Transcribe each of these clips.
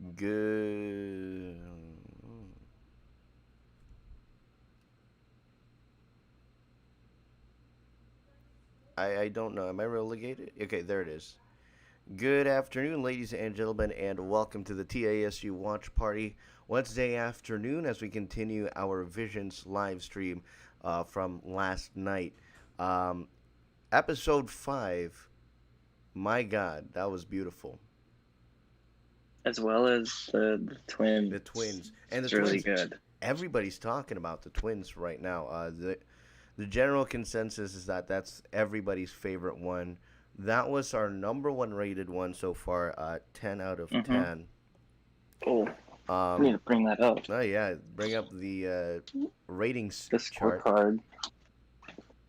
Good. I don't know. Am I relegated? Okay, there it is. Good afternoon, ladies and gentlemen, and welcome to the TASG Watch Party Wednesday afternoon as we continue our Visions live stream from last night. Um, Episode 5. My God, that was beautiful. As well as the twins. The twins. And the It's really twins, good. everybody's talking about the twins right now. The general consensus is that that's everybody's favorite one. That was our number one rated one so far, 10 out of 10. Oh, we need to bring that up. Oh, yeah, bring up the ratings The chart. scorecard.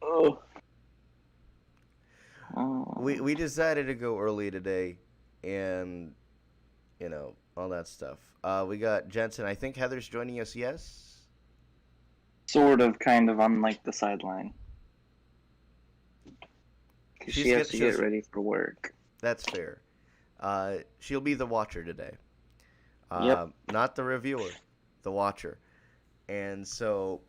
Oh. We decided to go early today, and, all that stuff. We got Jensen. I think Heather's joining us, yes? Sort of, kind of on like the sideline. Because she has to get ready for work. That's fair. She'll be the watcher today. Yep. Not the reviewer, the watcher. And so,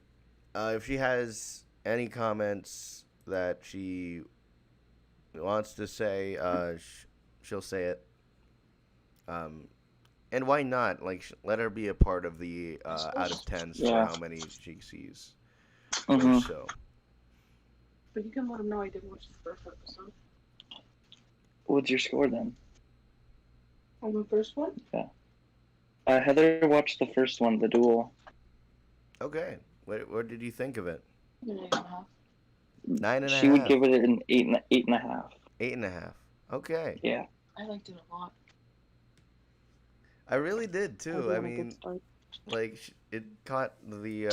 if she has any comments that she wants to say, she'll say it. And why not? Like, let her be a part of the out of 10s for how many she sees. Mm-hmm. So. But you can let them know I didn't watch the first episode. What's your score then? On the first one? Yeah. Heather watched the first one, The Duel. Okay. What did you think of it? 9.5. 9.5. She would give it an 8.5. 8.5. Okay. Yeah. I liked it a lot. I really did too. I mean, like it caught the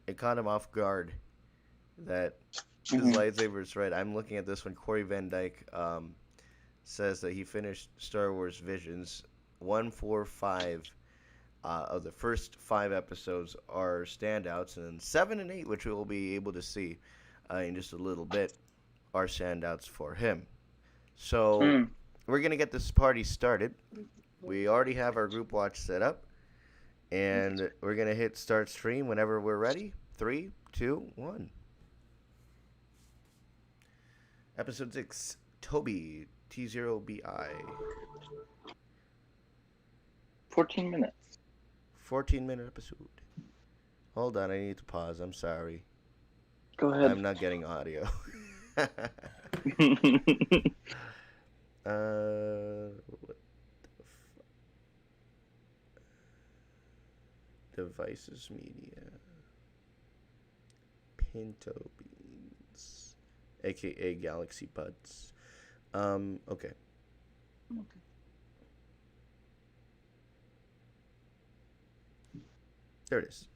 it caught him off guard that his lightsaber is red. I'm looking at this one. Corey Van Dyke says that he finished Star Wars Visions 1, 4, 5. Of the first 5 episodes are standouts, and then 7 and 8, which we will be able to see in just a little bit, are standouts for him. So we're gonna get this party started. We already have our group watch set up, and we're gonna hit start stream whenever we're ready. 3, 2, 1. Episode 6, Toby T0BI. 14 minutes. 14-minute episode. Hold on, I need to pause. I'm sorry. Go ahead. I'm not getting audio. What the Devices media. Pinto beans. AKA Galaxy Buds. Okay. There it is.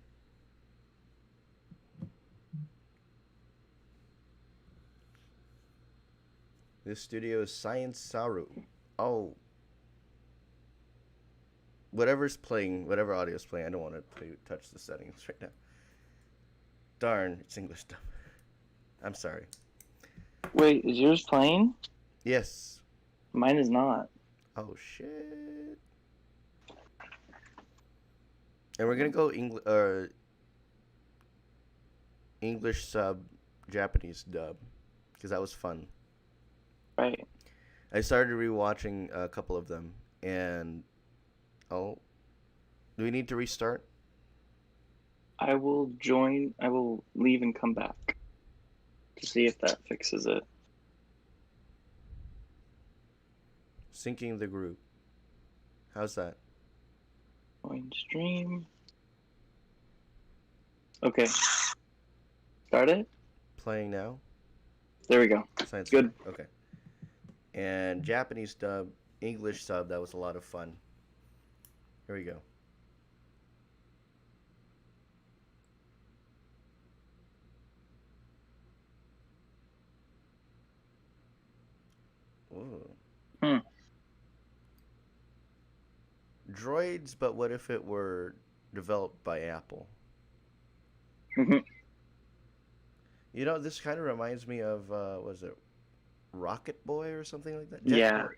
This studio is Science Saru. Oh. Whatever's playing, whatever audio is playing, I don't want to touch the settings right now. Darn, it's English stuff. I'm sorry. Wait, is yours playing? Yes. Mine is not. Oh, shit. And we're going to go English sub, Japanese dub, because that was fun. Right. I started rewatching a couple of them, and do we need to restart? I will leave and come back to see if that fixes it. Syncing the group. How's that? Join stream. Okay. Start it? Playing now? There we go. Science Good. Okay. And Japanese dub, English sub, that was a lot of fun. Here we go. Ooh. Droids, but what if it were developed by Apple? You know, this kind of reminds me of, was it Rocket Boy or something like that? Yeah,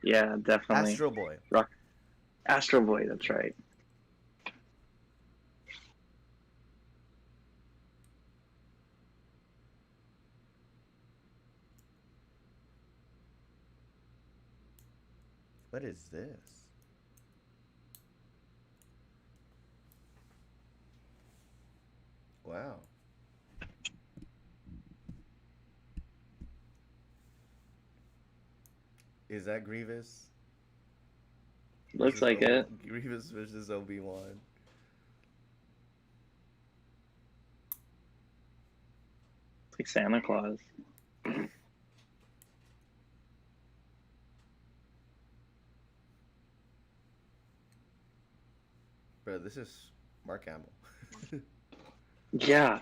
definitely. Astro Boy. Astro Boy, that's right. What is this? Wow. Is that Grievous? Looks like it. Grievous versus Obi-Wan. It's like Santa Claus. Bro, this is Mark Hamill. Yeah.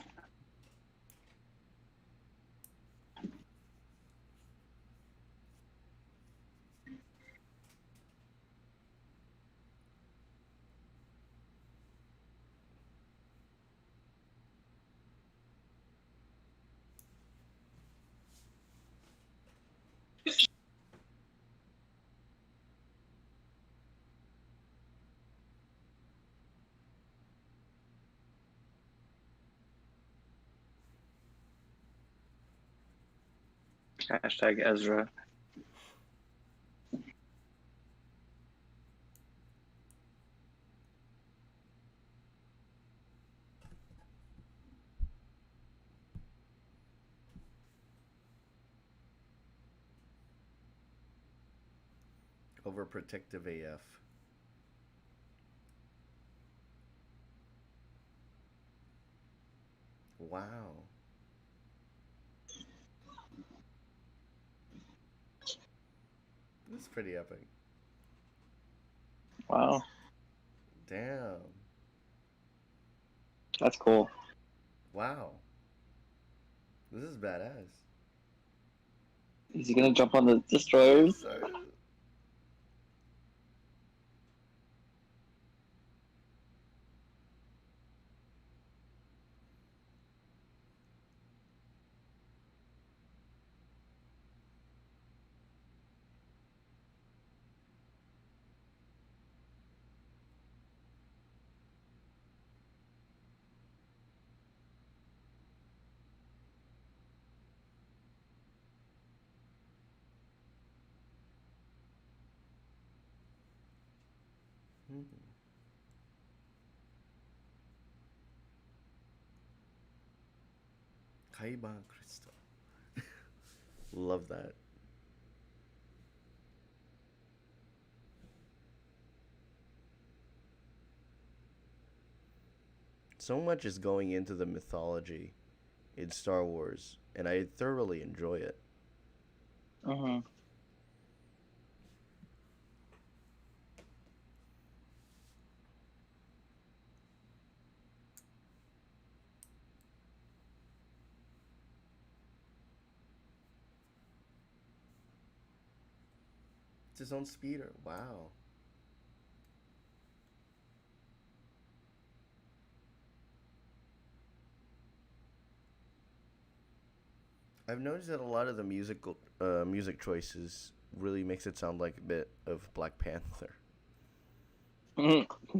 Hashtag Ezra. Overprotective AF. Wow. This is pretty epic. Wow. Damn. That's cool. Wow. This is badass. Is he gonna jump on the destroyers? Sorry. Kaiban Crystal. Love that. So much is going into the mythology in Star Wars, and I thoroughly enjoy it. Uh-huh. It's his own speeder. Wow. I've noticed that a lot of the music choices really makes it sound like a bit of Black Panther.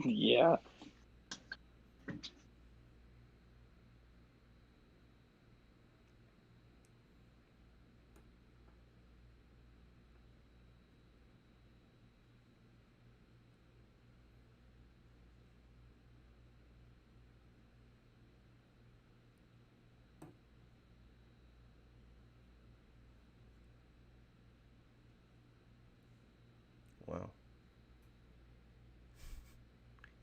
Yeah. Wow.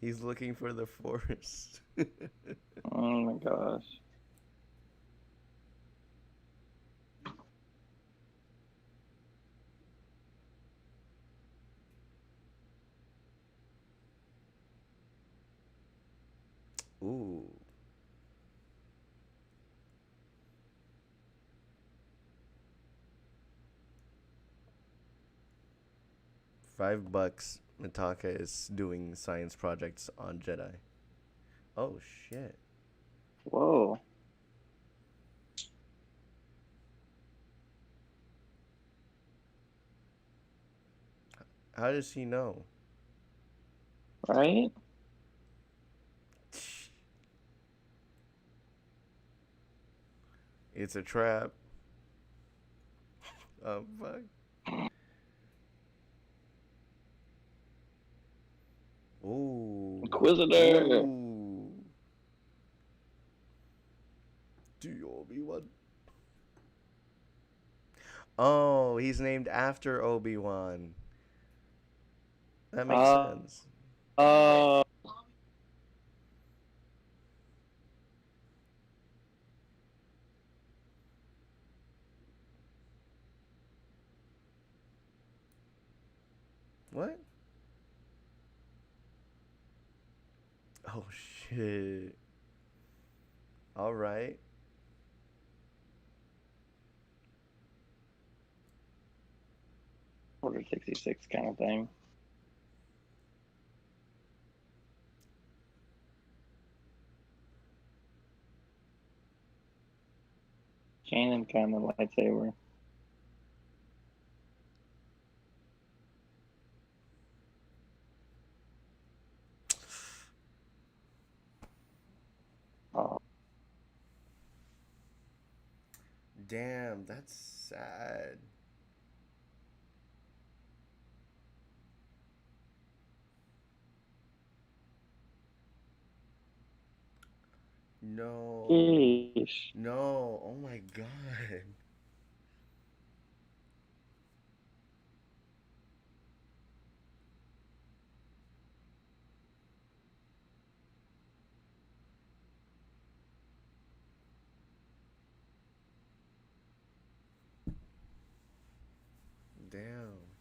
He's looking for the forest. Oh my gosh. Ooh. $5. Mitaka is doing science projects on Jedi. Oh shit. Whoa. How does he know? Right? It's a trap. Oh fuck. Ooh. Inquisitor. Ooh. Do you Obi-Wan? Oh, he's named after Obi-Wan. That makes sense. Uh, What? Oh shit. All right. Order 66 kind of thing. Cannon kind of lightsaber. Oh, Damn, that's sad. No. sheesh. No. Oh my god. Damn.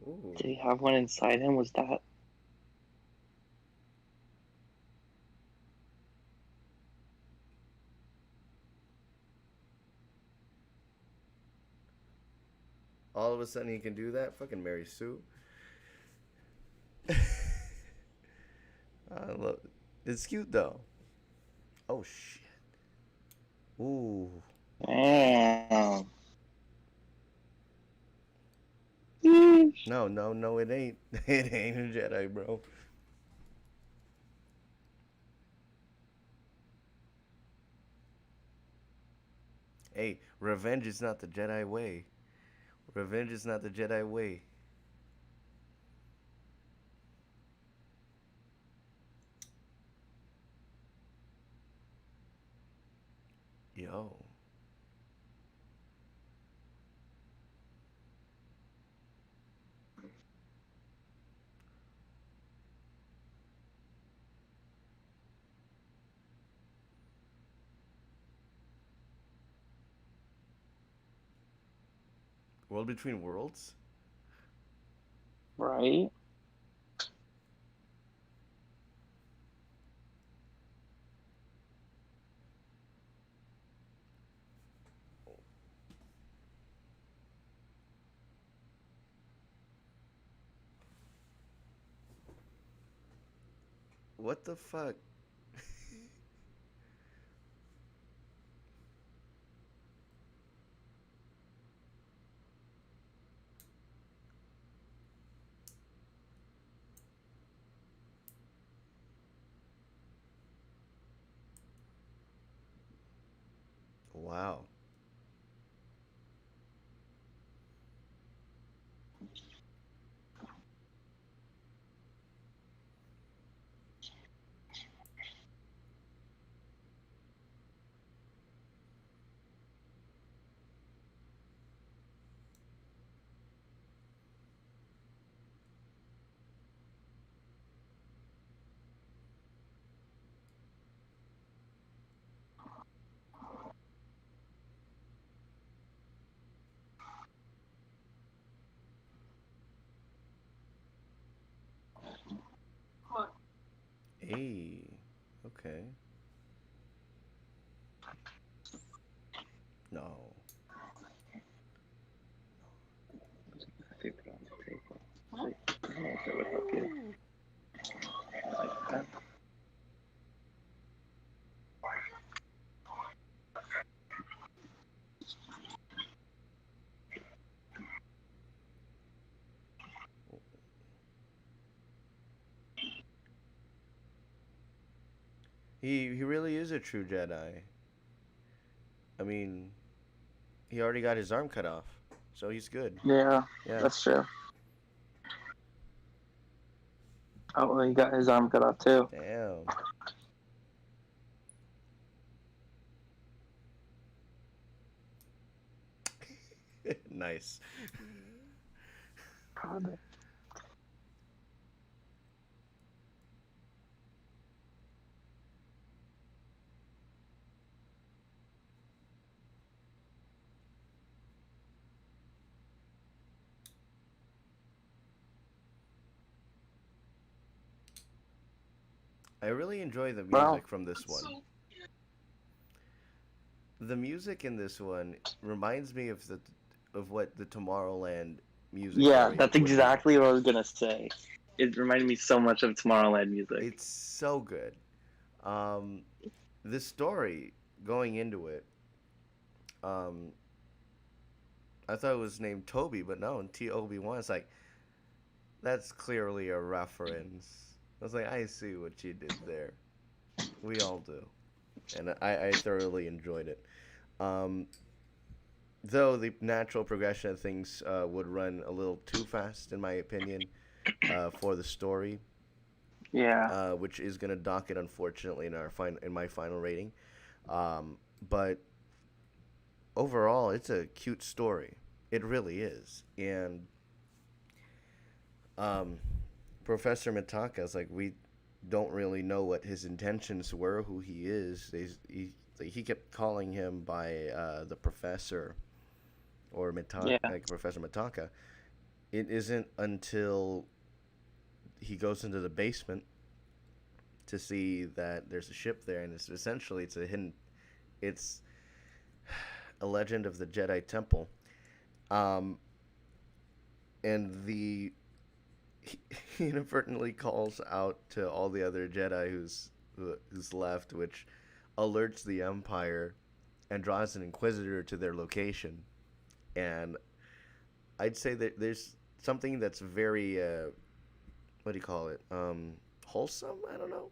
Ooh. Did he have one inside him? Was that? All of a sudden he can do that? Fucking Mary Sue. I love it. It's cute though. Oh shit. Ooh. Damn. Sheesh. No, no, no, it ain't. It ain't a Jedi, bro. Hey, revenge is not the Jedi way. Revenge is not the Jedi way. Yo. World Between Worlds? Right? What the fuck? Wow. What? Hey. Okay. No. If you put it on the table. Huh? I don't know if it would help you. Like that. He really is a true Jedi. I mean, he already got his arm cut off, so he's good. Yeah, Yeah. that's true. Oh, well, he got his arm cut off too. Damn. Nice. God. I really enjoy the Wow. music from this one. So, The music in this one reminds me of what the Tomorrowland music Yeah, area that's would be. exactly what I was gonna say. It reminded me so much of Tomorrowland music. It's so good. Um, the story going into it, um, I thought it was named Toby, but no, Tob1. It's like that's clearly a reference. I was like, I see what you did there. We all do, and I thoroughly enjoyed it. Um, though the natural progression of things would run a little too fast, in my opinion, for the story, Yeah. which is going to dock it unfortunately in my final rating. But overall, it's a cute story. It really is, and um, Professor Mitaka is like we don't really know what his intentions were, who he is. He kept calling him by the professor or Mitaka, Yeah. like Professor Mitaka. It isn't until he goes into the basement to see that there's a ship there, and it's a hidden. It's a legend of the Jedi Temple, um, and he inadvertently calls out to all the other Jedi who's left, which alerts the Empire and draws an Inquisitor to their location. And I'd say that there's something that's very what do you call it? Wholesome? I don't know.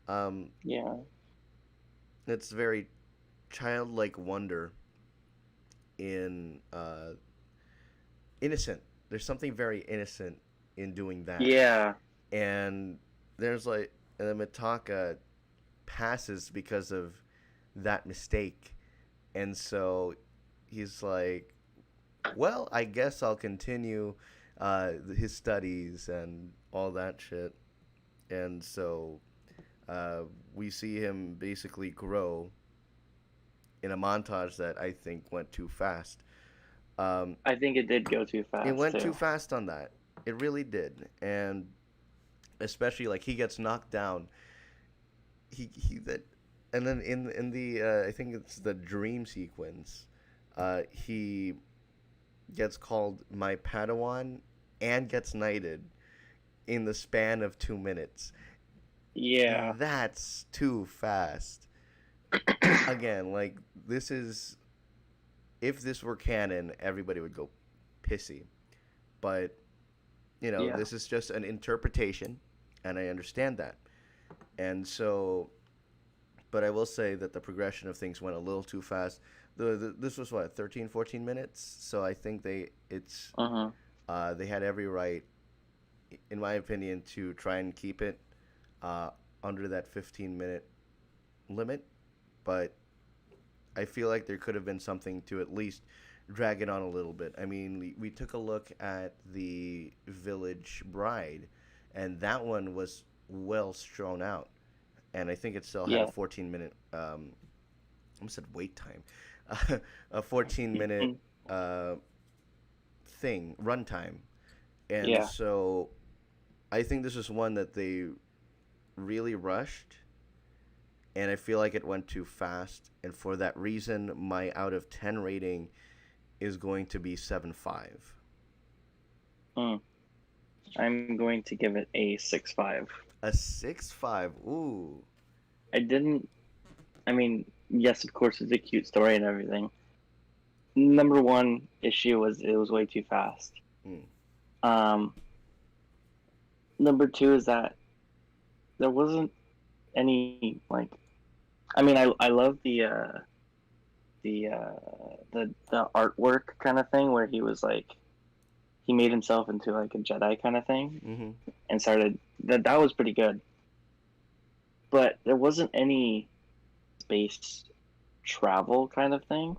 Um, Yeah. it's very childlike wonder in innocent. There's something very innocent in doing that. Yeah. And there's like and then Mitaka passes because of that mistake. And so he's like, well, I guess I'll continue his studies and all that shit. And so uh, we see him basically grow in a montage that I think went too fast. Um, I think it did go too it fast went too too. fast on that. It really did. And especially like he gets knocked down. He that and then in the I think it's the dream sequence, he gets called my Padawan and gets knighted in the span of 2 minutes. Yeah. That's too fast. Again, like this is if this were canon, everybody would go pissy. But Yeah. this is just an interpretation, and I understand that. And so, but I will say that the progression of things went a little too fast. this was what 13, 14 minutes. So I think Uh-huh. they had every right, in my opinion, to try and keep it uh, under that 15-minute limit. But I feel like there could have been something to at least drag it on a little bit. I mean, we took a look at the Village Bride, and that one was well strewn out, and I think it still had a Yeah. 14-minute. I almost said wait time, a 14-minute uh, thing runtime, and Yeah. so I think this is one that they really rushed, and I feel like it went too fast, and for that reason, my out of 10 rating is going to be 7.5. Mm. I'm going to give it a 6.5. A 6.5. Ooh. I didn't. I mean, yes, of course, it's a cute story and everything. Number one issue was it was way too fast. Mm. Um, Number two is that there wasn't any like. I mean, I love the artwork kind of thing where he was like he made himself into like a Jedi kind of thing Mm-hmm. and started that was pretty good. But there wasn't any space travel kind of thing.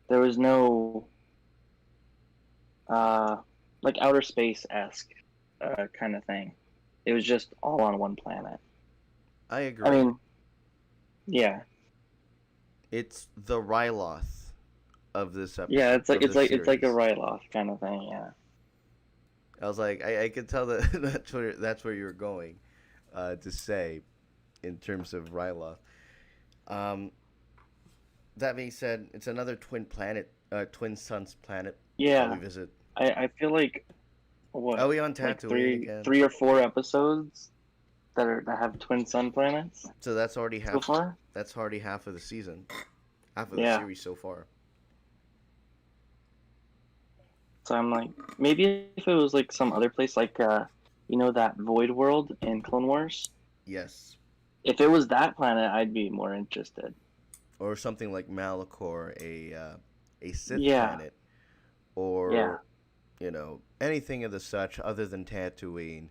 There was no uh like outer space esque kind of thing. It was just all on one planet. I I agree. mean, yeah, It's the Ryloth of this yeah. episode It's like of this it's like a series. write-off kind of thing. Yeah, I was like, I could tell that that's where you're going to say in terms of Ryloth. Um, that being said, it's another twin suns planet that we yeah. visit. I feel like Are what we on like Tatooine again? three or four episodes that have twin sun planets So that's already so far. half of the season, half of the Yeah. series so far. So I'm like, maybe if it was like some other place, like that void world in Clone Wars. Yes, If it was that planet, I'd be more interested. or something like Malachor, a Sith Yeah, planet, yeah, or anything of the such other than Tatooine.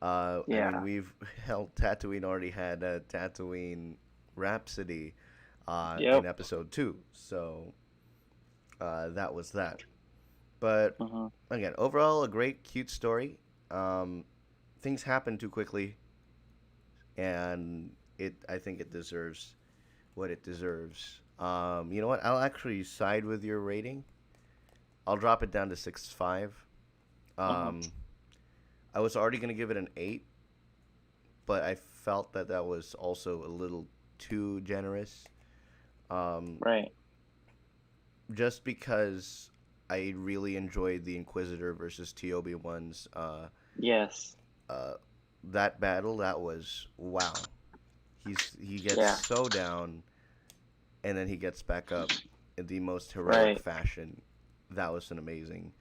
I mean, yeah, we've held Tatooine already had a Tatooine Rhapsody in yep. episode 2, so that was that. But Hmm. again, overall, a great, cute story. Things happen too quickly, and I think it deserves what it deserves. You know what? I'll actually side with your rating. I'll drop it down to 6.5. Hmm. Um, I was already gonna give it an 8, but I felt that that was also a little too generous. Um, Right. just because I really enjoyed the Inquisitor versus Obi-Wan's Yes. uh, that battle. That was wow. He gets Yeah. so down, and then he gets back up in the most heroic Right. fashion. That was an amazing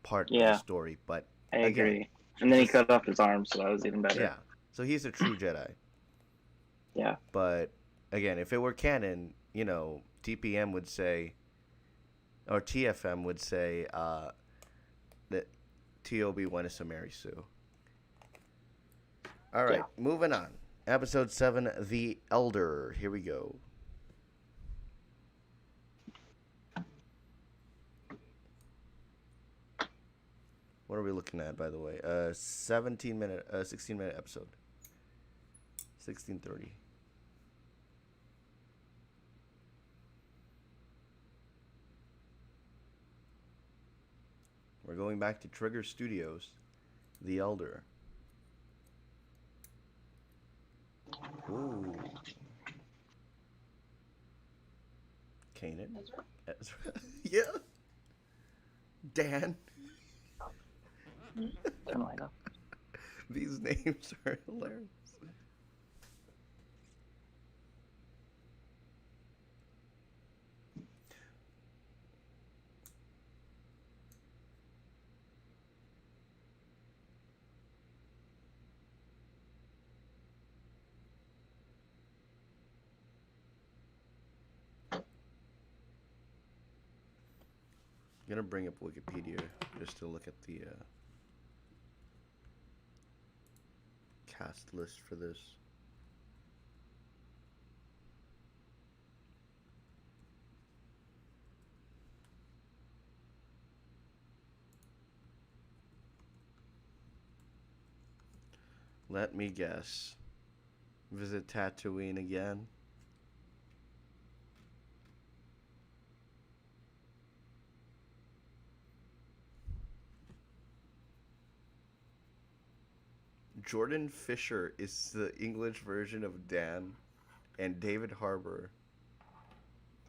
part of the Yeah. story. But I again, agree. And then he just cut off his arm, so that was even better. yeah. So he's a true Jedi. Yeah. But again, if it were canon, TPM would say, or TFM would say that Tob wanted to marry Sue. All Yeah. right, moving on. Episode 7, The Elder. Here we go. What are we looking at, by the way? 16-minute episode. 16:30. We're going back to Trigger Studios, The Elder. Ooh. Kanan. Ezra? Ezra. Yeah. Dan. Something like that. These names are hilarious. gonna bring up Wikipedia just to look at the cast list for this. Let me guess. Visit Tatooine again. Jordan Fisher is the English version of Dan, and David Harbour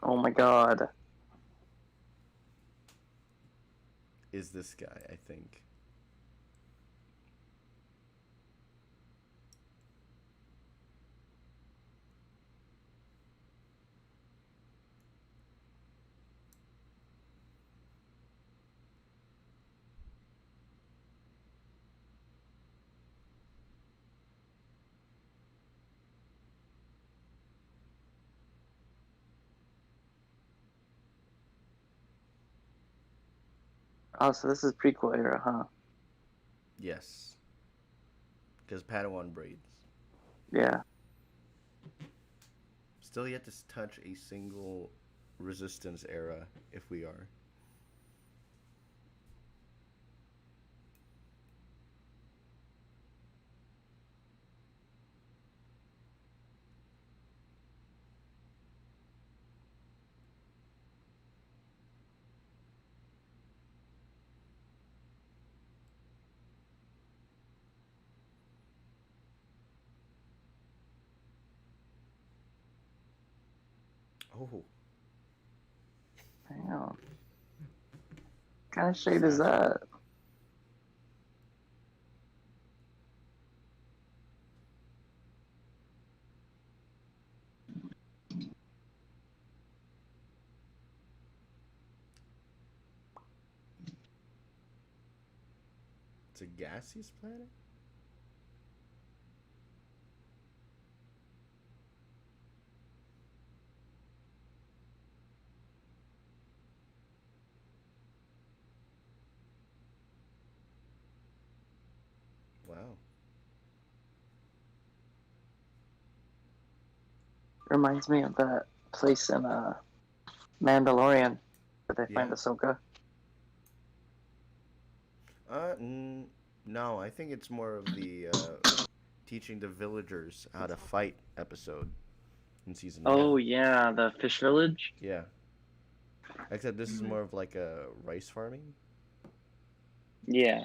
Oh my god. is this guy, I think. Oh, so this is prequel era, huh? Yes. Because Padawan braids. Yeah. Still yet to touch a single Resistance era, if we are. Oh, Damn. What kind of shade is Assassin. that? It's a gaseous planet? Wow. Reminds me of that place in Mandalorian where they find Yeah. Ahsoka. No, I think it's more of the teaching the villagers how to fight episode in season one. Oh yeah, the fish village. Yeah. Except this is more of like a rice farming. Yeah.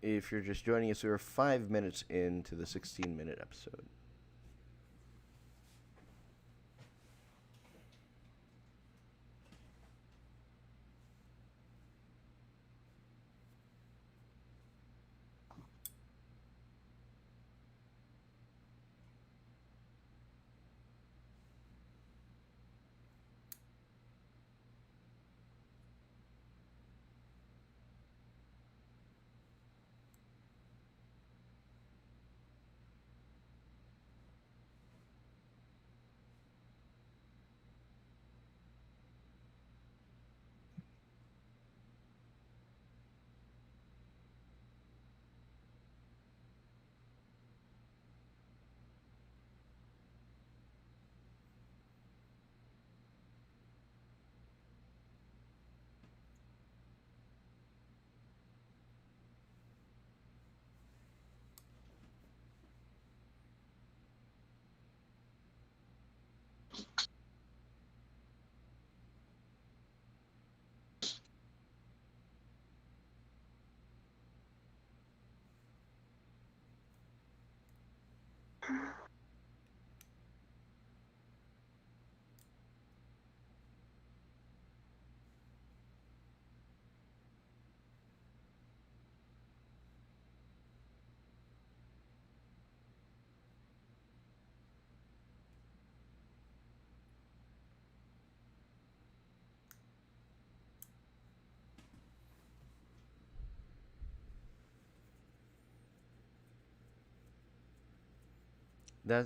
If you're just joining us, we're 5 minutes into the 16-minute episode.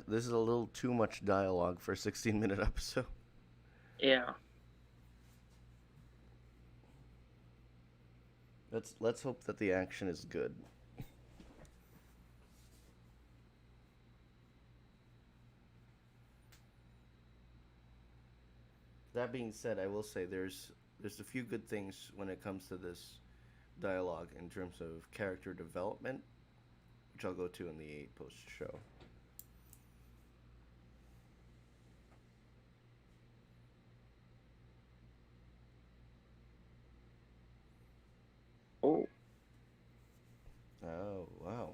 This is a little too much dialogue for a 16-minute episode. Yeah. Let's hope that the action is good. That being said, I will say there's a few good things when it comes to this dialogue in terms of character development, which I'll go to in the post show. Oh. Oh, wow.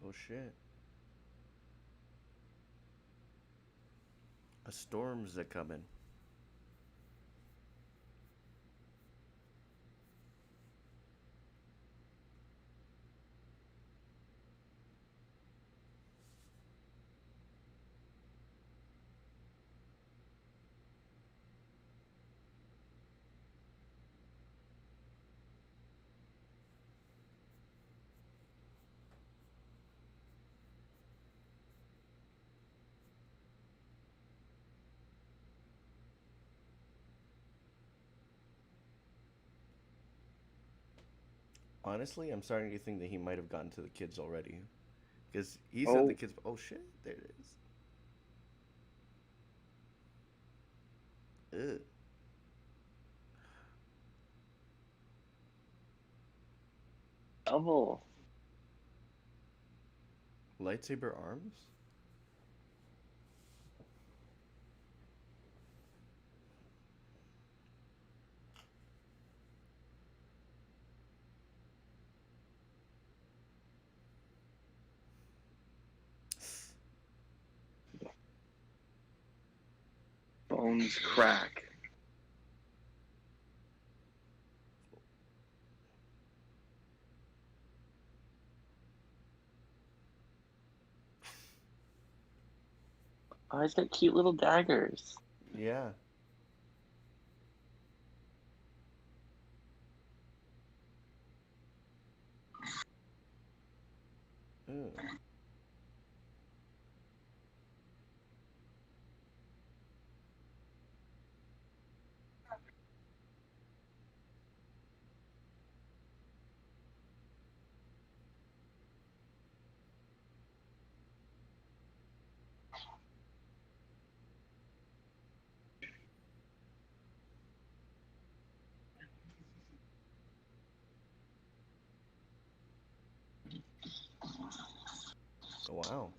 Oh shit. A storm's a coming. Honestly, I'm starting to think that he might have gotten to the kids already. Because he said the Oh. kids. Oh shit, there it is. Ugh. Double. Lightsaber arms? Bones crack. Oh, he's got cute little daggers. Yeah. Ugh. Wow.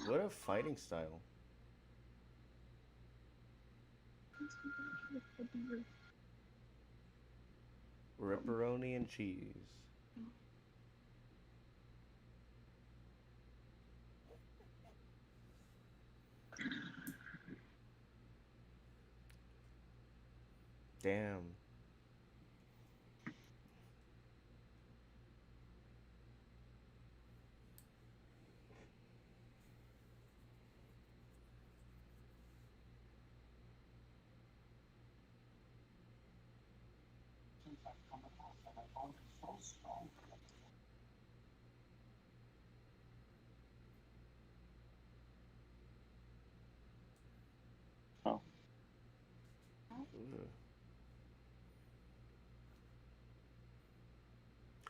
What a fighting style. Ripperoni and cheese. Damn.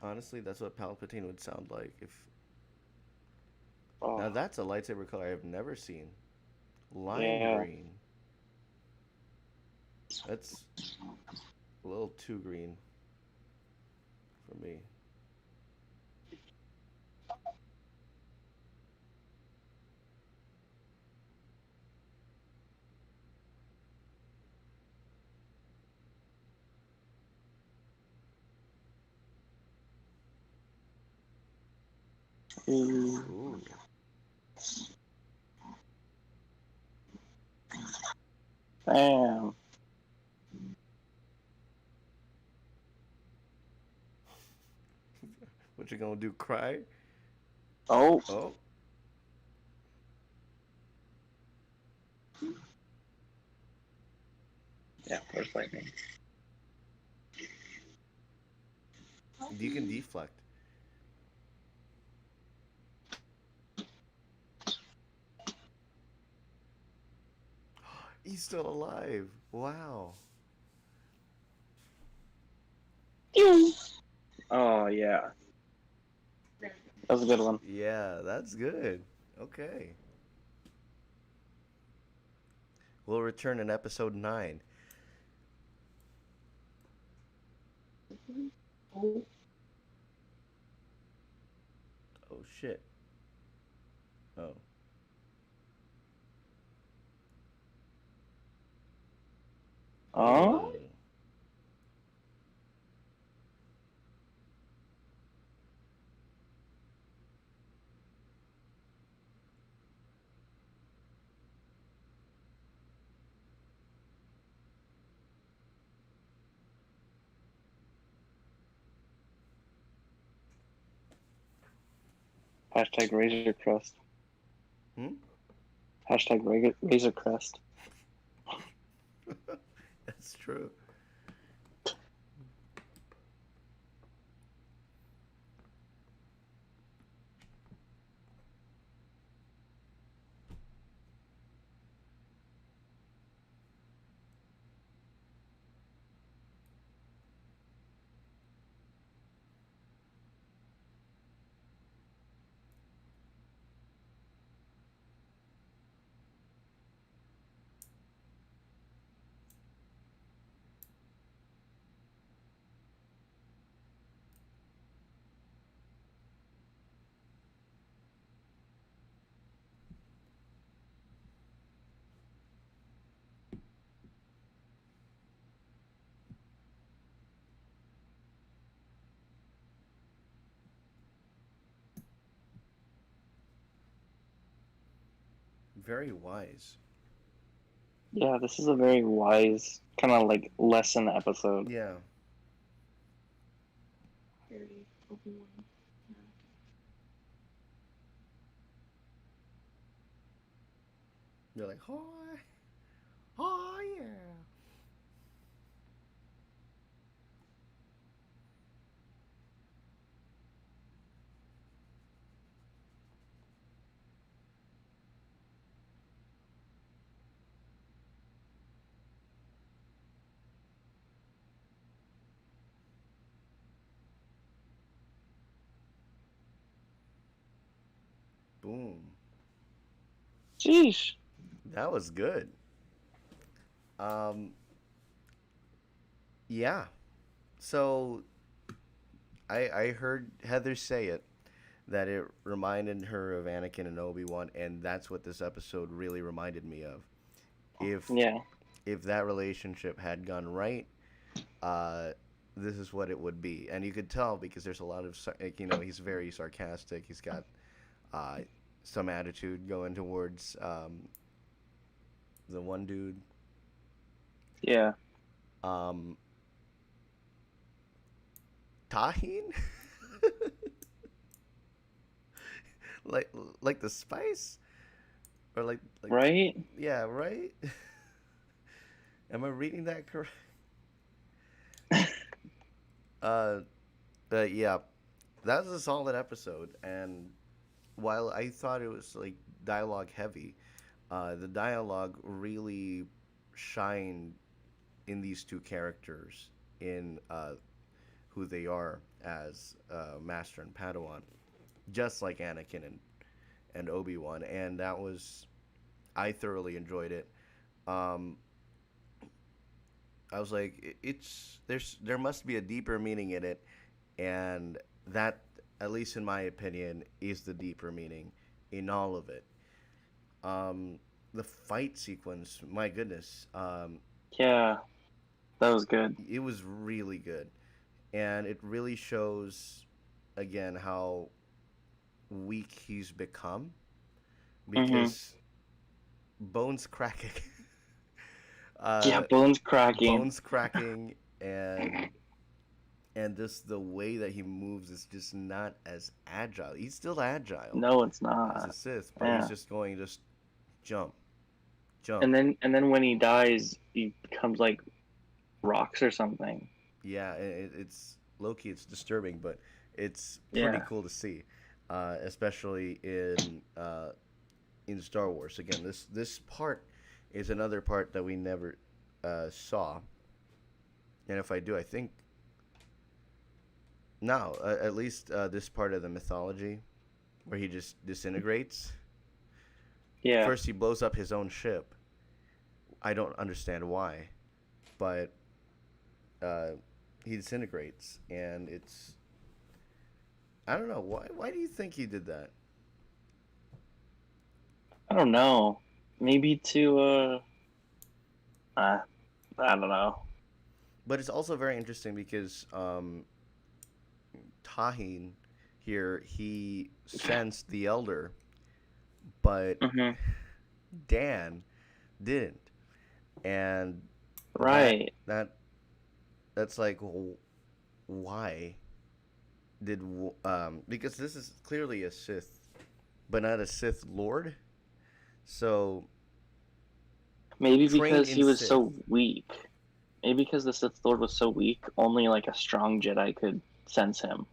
Honestly, that's what Palpatine would sound like if. Oh, Now that's a lightsaber color I've never seen. Lime yeah. green. That's a little too green for me. Ooh, Ooh. damn. What you gonna do? Cry? Oh, Oh, yeah, there's lightning. you can deflect. He's still alive. Wow. Oh, yeah. That was a good one. Yeah, that's good. Okay. We'll return in episode 9. Oh, Oh, shit. Oh. Oh? Oh. Hashtag Razor Crest. Hmm? Hashtag Razor Crest. That's true. Very wise. Yeah, this is a very wise kind of like lesson episode. Yeah. very open one. You're like, hi. Oh, yeah. Boom. Jeez. That was good. Um, yeah. So I heard Heather say it that it reminded her of Anakin and Obi-Wan, and that's what this episode really reminded me of. If Yeah. if that relationship had gone right, uh, this is what it would be. And you could tell because there's a lot of like, he's very sarcastic. He's got uh, some attitude going towards the one dude. Yeah. Um, Tahin, like like the spice, or like Right? yeah, right. Am I reading that correct? Uh, but yeah, that was a solid episode. And while I thought it was like dialogue heavy, the dialogue really shined in these two characters, in who they are as Master and Padawan, just like Anakin and Obi-Wan, and that was I thoroughly enjoyed it. Um, I was like, there must be a deeper meaning in it, and that, at least in my opinion, is the deeper meaning in all of it. Um, the fight sequence, my goodness, Yeah, that was good. it was really good, and it really shows again how weak he's become Hmm. because bones cracking, Yeah, uh, bones cracking. bones cracking, and just the way that he moves is just not as agile. He's still agile No, it's as a not. Sith, but he's Yeah. just going just jump, jump. And then when he dies, he becomes like rocks or something. Yeah, it's low key. It's disturbing, but it's pretty Yeah. cool to see, especially in Star Wars. Again, this part is another part that we never saw, and if I do, I think now at least this part of the mythology where he just disintegrates. Yeah. First, he blows up his own ship. I don't understand why, but uh, he disintegrates, and it's I don't know why. Why do you think he did that? I don't know. Maybe to uh I don't know. But it's also very interesting because Tahin here he sensed the elder, but Hmm. Dan didn't, and that Right. that that's like why did because this is clearly a Sith, but not a Sith Lord. So Maybe trained because in he was Sith. so weak. Maybe because the Sith Lord was so weak, only like a strong Jedi could sense him.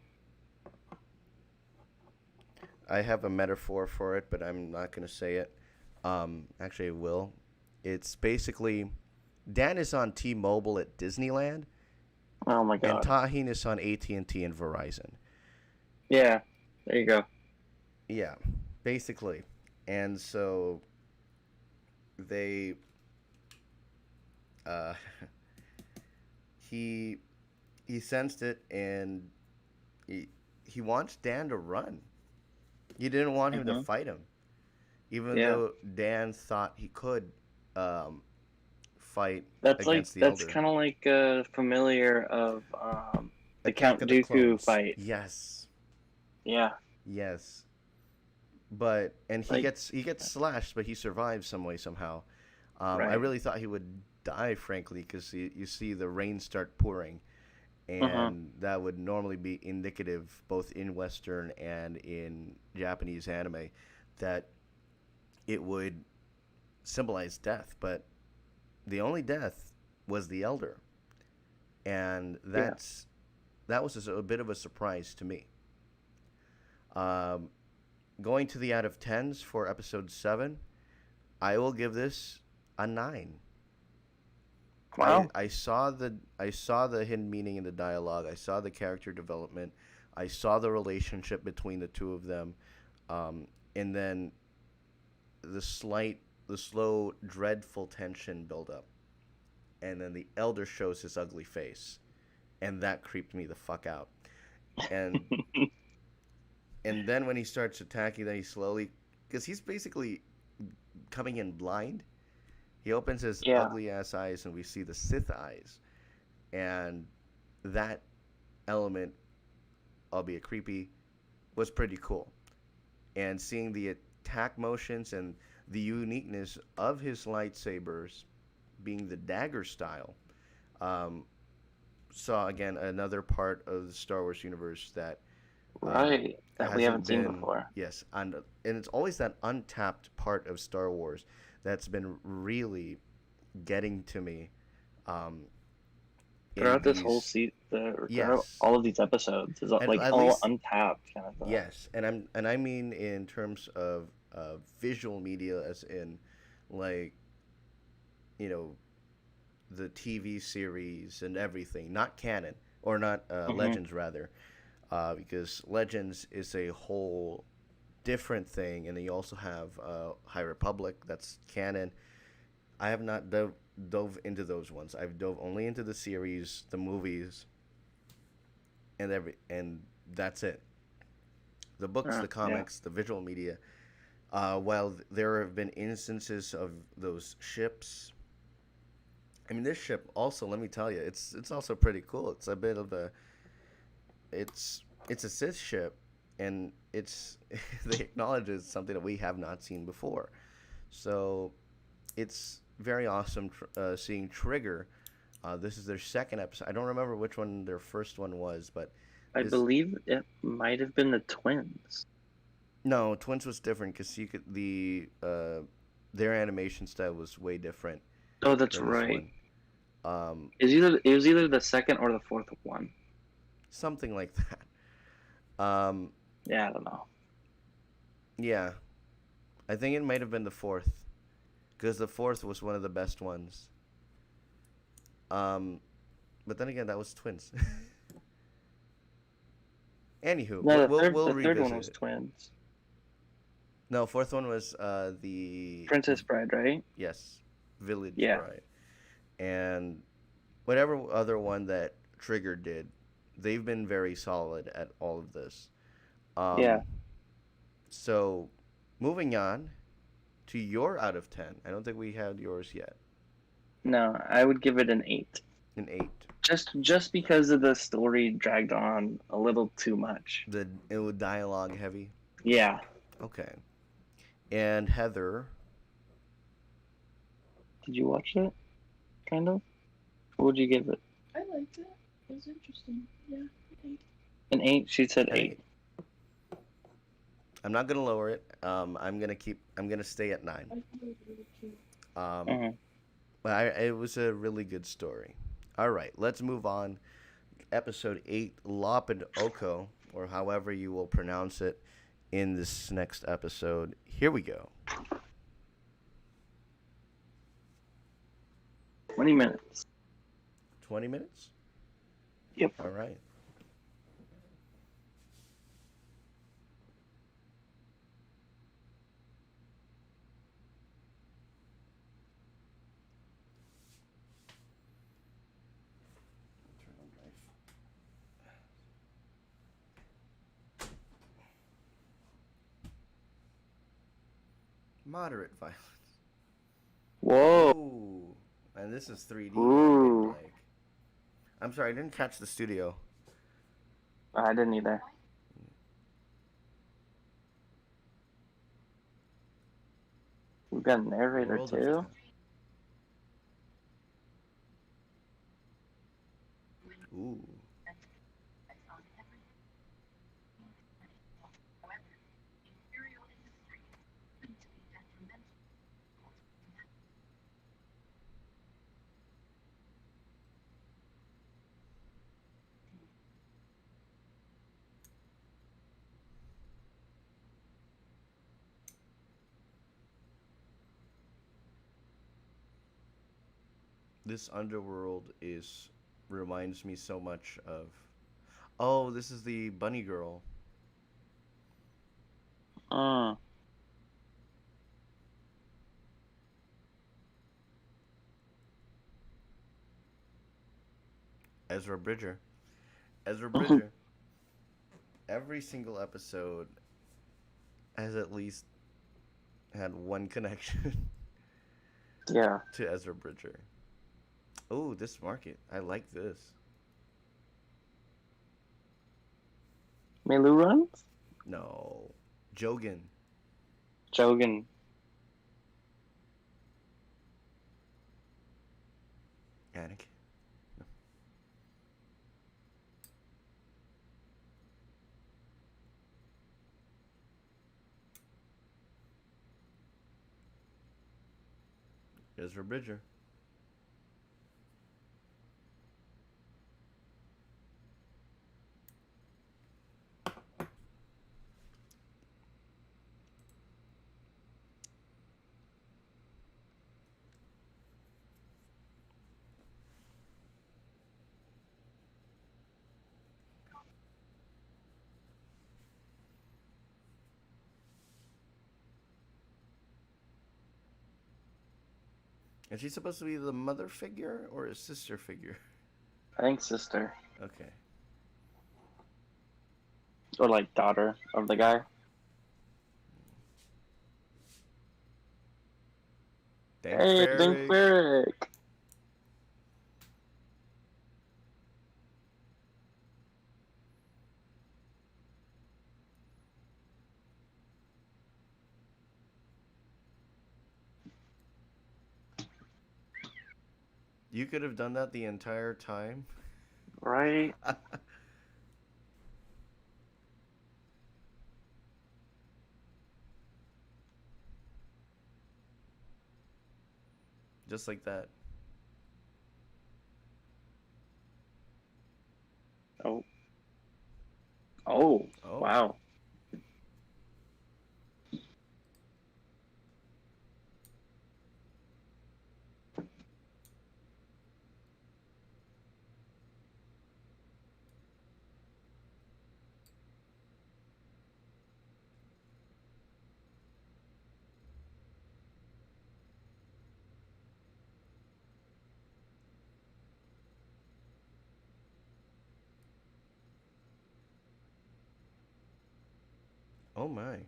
I have a metaphor for it, but I'm not going to say it. Actually, I will. It's basically Dan is on T-Mobile at Disneyland, Oh my and god. Tahin is on AT&T and Verizon. Yeah. There you go. Yeah, basically. And so they, uh, he, he sensed it, and he, he wants Dan to run. He didn't want him to Hmm. fight him, even Yeah. though Dan thought he could um, fight That's like against the that's Elder. kind of like familiar of the Attack Count of the Dooku Clones. fight. Yes. Yeah. Yes. But and Like he gets slashed, but he survives some way somehow. I right. really thought he would die, frankly, because you see the rain start pouring, Hmm. and that would normally be indicative, both in Western and in Japanese anime, that it would symbolize death. But the only death was the Elder, and Yeah. that was a bit of a surprise to me. Um, Going to the out of tens for episode 7, I will give this a 9. Wow. I saw the hidden meaning in the dialogue. I saw the character development. I saw the relationship between the two of them, and then the slow, dreadful tension build up, and then the elder shows his ugly face, and that creeped me the fuck out. And then when he starts attacking, then he slowly, because he's basically coming in blind. He opens his Yeah. ugly ass eyes, and we see the Sith eyes, and that element, albeit creepy, was pretty cool. And seeing the attack motions and the uniqueness of his lightsabers being the dagger style, um, saw again another part of the Star Wars universe that um, Right. That we haven't hasn't seen been, before. yes, and it's always that untapped part of Star Wars that's been really getting to me um, in Throughout this whole these, season, throughout yes, all of these episodes, is and like at all least untapped kind of thing. yes, and I mean in terms of visual media, as in like you know the TV series and everything, not canon or not Hmm. Legends rather, because Legends is a whole different thing, and then you also have High Republic, that's canon. I have not dove into those ones. I've dove only into the series, the movies, and that's it. The books, the Yeah. comics, the visual media. While there have been instances of those ships, I mean, this ship also. Let me tell you, it's also pretty cool. It's a bit of a it's a Sith ship, and it's they acknowledge it's something that we have not seen before. So it's very awesome seeing Trigger. This is their second episode. I don't remember which one their first one was, but I this believe it might have been the twins. no Twins was different because you could their animation style was way different Oh, that's than this right. one. Um, It was either the second or the fourth one. Something like that. Yeah, I don't know. Yeah, I think it might have been the fourth because the fourth was one of the best ones. Um, but then again, that was Twins. Anywho, No, we'll the third one revisit was it. twins. No, fourth one was the Princess Bride, right? yes, Village Yeah. Bride, and whatever other one that Trigger did, they've been very solid at all of this. Yeah. Um, so moving on to your out of 10. I don't think we had yours yet. No, I would give it an 8. An 8. Just because of the story dragged on a little too much. It was dialogue heavy. Yeah. Okay. And Heather, Did you watch it? Kind of? What would you give it? I liked it. It was interesting. Yeah, eight. An 8? She said an 8. 8. I'm not gonna lower it. I'm gonna stay at 9. I thought it was really cute. Um, but it was a really good story. All right, let's move on. Episode 8, Lop Oko, or however you will pronounce it in this next episode. Here we go. 20 minutes. 20 minutes? Yep. All right. Turn on drive. Moderate violence. Whoa. Ooh. And this is 3D. Ooh. Like, I'm sorry, I didn't catch the studio. I didn't either. We've got a narrator World of too. Ten. Ooh. This underworld is reminds me so much of. Oh, this is the bunny girl. Mm. Ezra Bridger. Ezra Bridger. Every single episode has at least had one connection Yeah. to Ezra Bridger. Oh, this market. I like this. Melu runs? No. Jogan. Jogan. Anakin. Ezra Bridger. Is she supposed to be the mother figure or a sister figure? I think sister Okay. or like daughter of the guy. Thanks, Hey, Dink Barrick. Barrick. You could have done that the entire time. Right? Just like that. Oh. Oh. Oh. Wow. Oh my.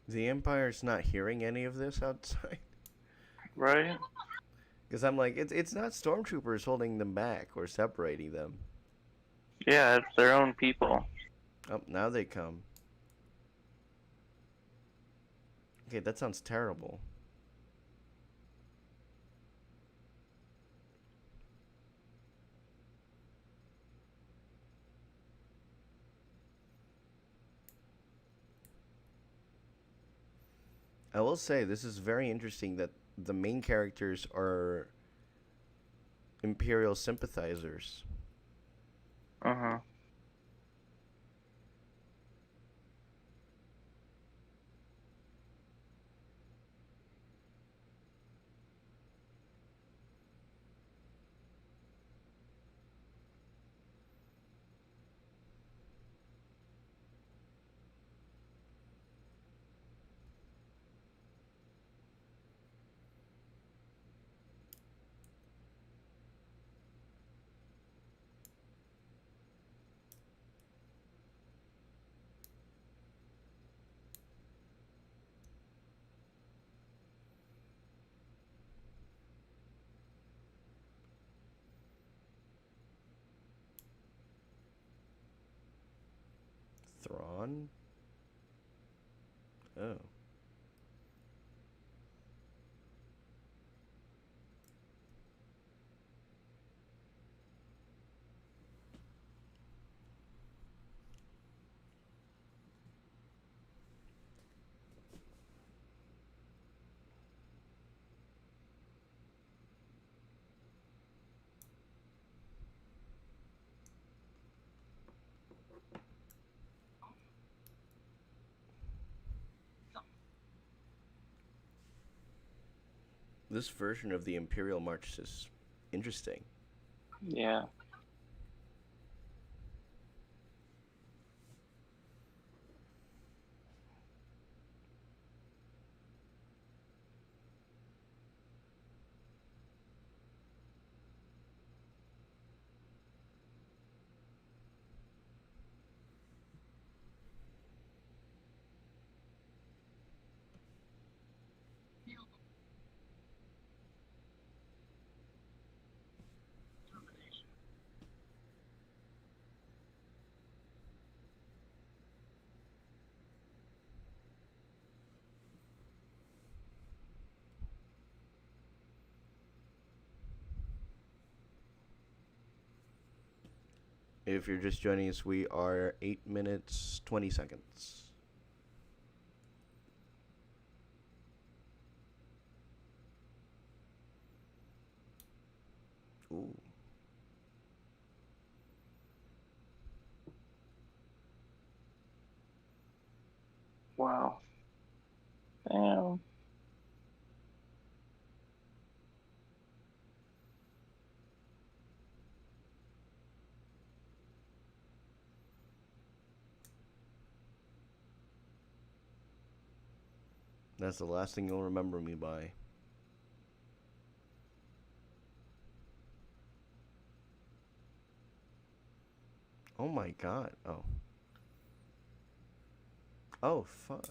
The Empire's not hearing any of this outside. Right? Because I'm like, it's not stormtroopers holding them back or separating them. Yeah, it's their own people. Oh, now they come. Okay, that sounds terrible. I will say this is very interesting that the main characters are Imperial sympathizers. Uh-huh. Thrawn? Oh. This version of the Imperial March is interesting. Yeah. If you're just joining us, we are 8 minutes, 20 seconds. Ooh. Wow. Damn. That's the last thing you'll remember me by. Oh my god. Oh. Oh, fuck.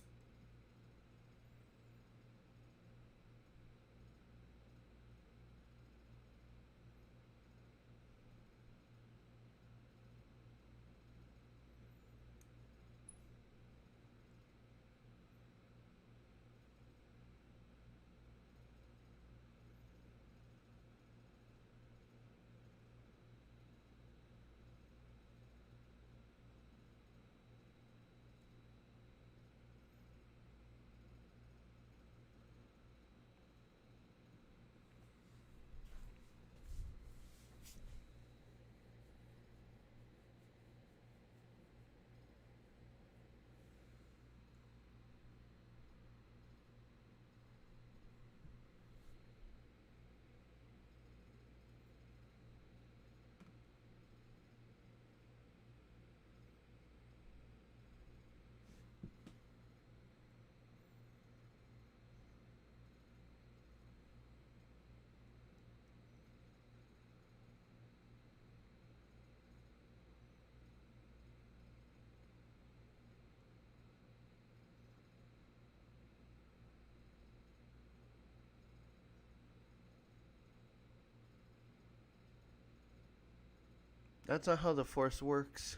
That's not how the Force works.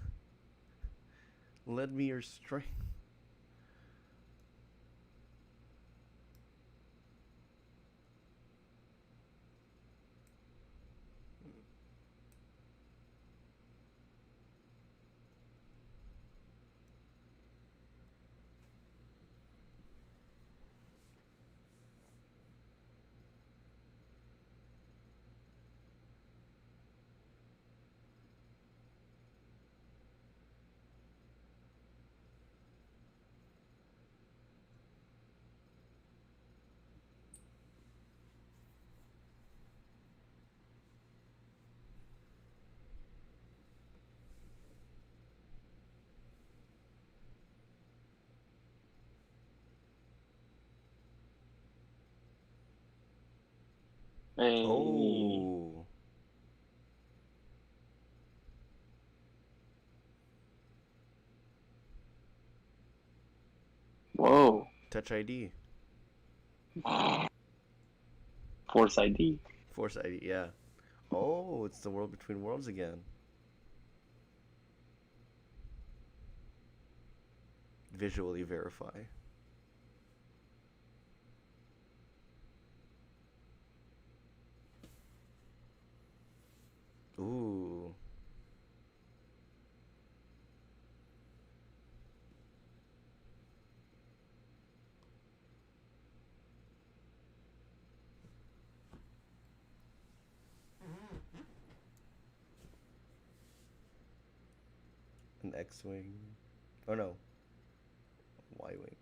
Lend me your strength. Hey. Oh. Whoa. Touch ID. Force ID. Force ID, yeah. Oh, it's the world between worlds again. Visually verify. Ooh. An X-Wing. Oh no. Y-Wing.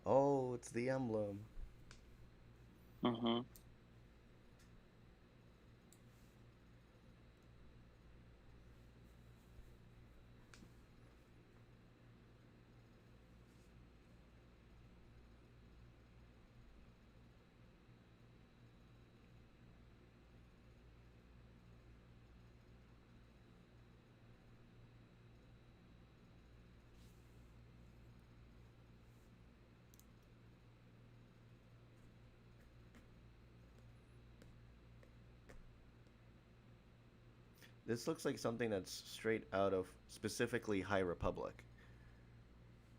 Oh, it's the emblem. Mm-hmm. This looks like something that's straight out of specifically High Republic.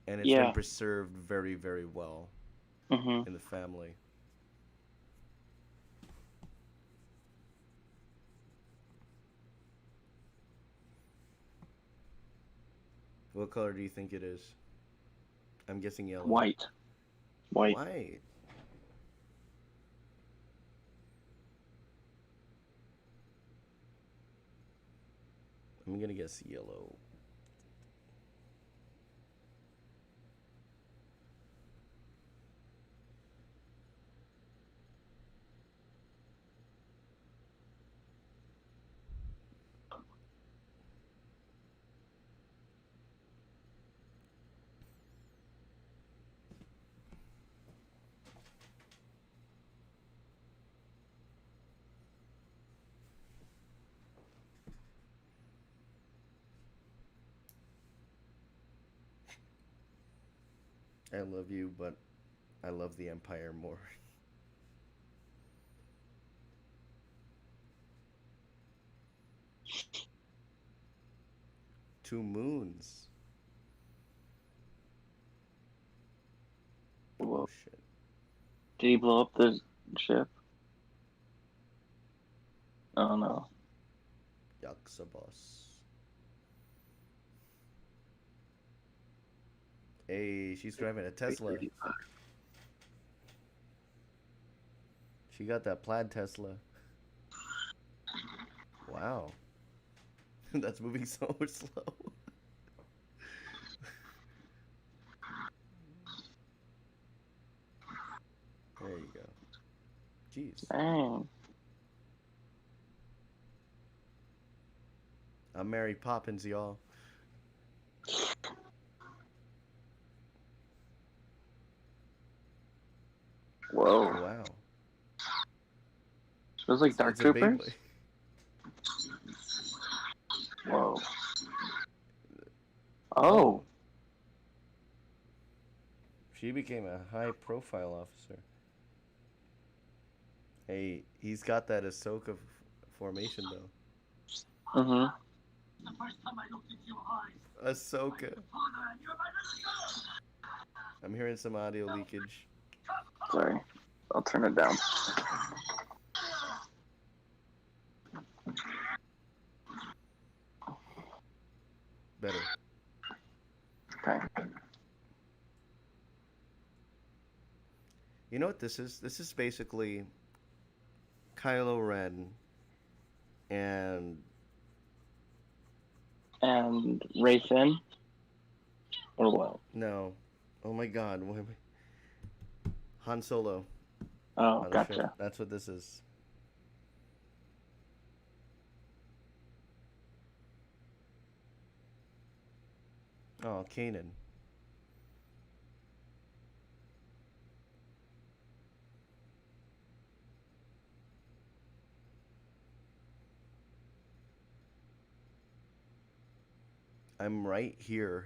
And it's been Yeah. preserved very, very well Mm-hmm. in the family. What color do you think it is? I'm guessing yellow. White. White. White. I'm gonna guess yellow. I love you, but I love the Empire more. Two moons. Whoa. Oh shit. Did he blow up the ship? Oh no. Yaksabos. Hey, she's driving a Tesla. She got that plaid Tesla. Wow. That's moving so slow. There you go. Jeez. Dang. I'm Mary Poppins, y'all. Whoa. Wow. Smells like Dark It's a Troopers? Beyblade. Whoa. Oh. She became a high-profile officer. Hey, he's got that Ahsoka formation, though. Mm-hmm. Ahsoka. I'm hearing some audio leakage. Sorry. I'll turn it down. Better. Okay. You know what this is? This is basically Kylo Ren and Ray Finn? Or what? no. Oh my God. Han Solo. Oh, On a gotcha. ship. That's what this is. Oh, Kanan. I'm right here.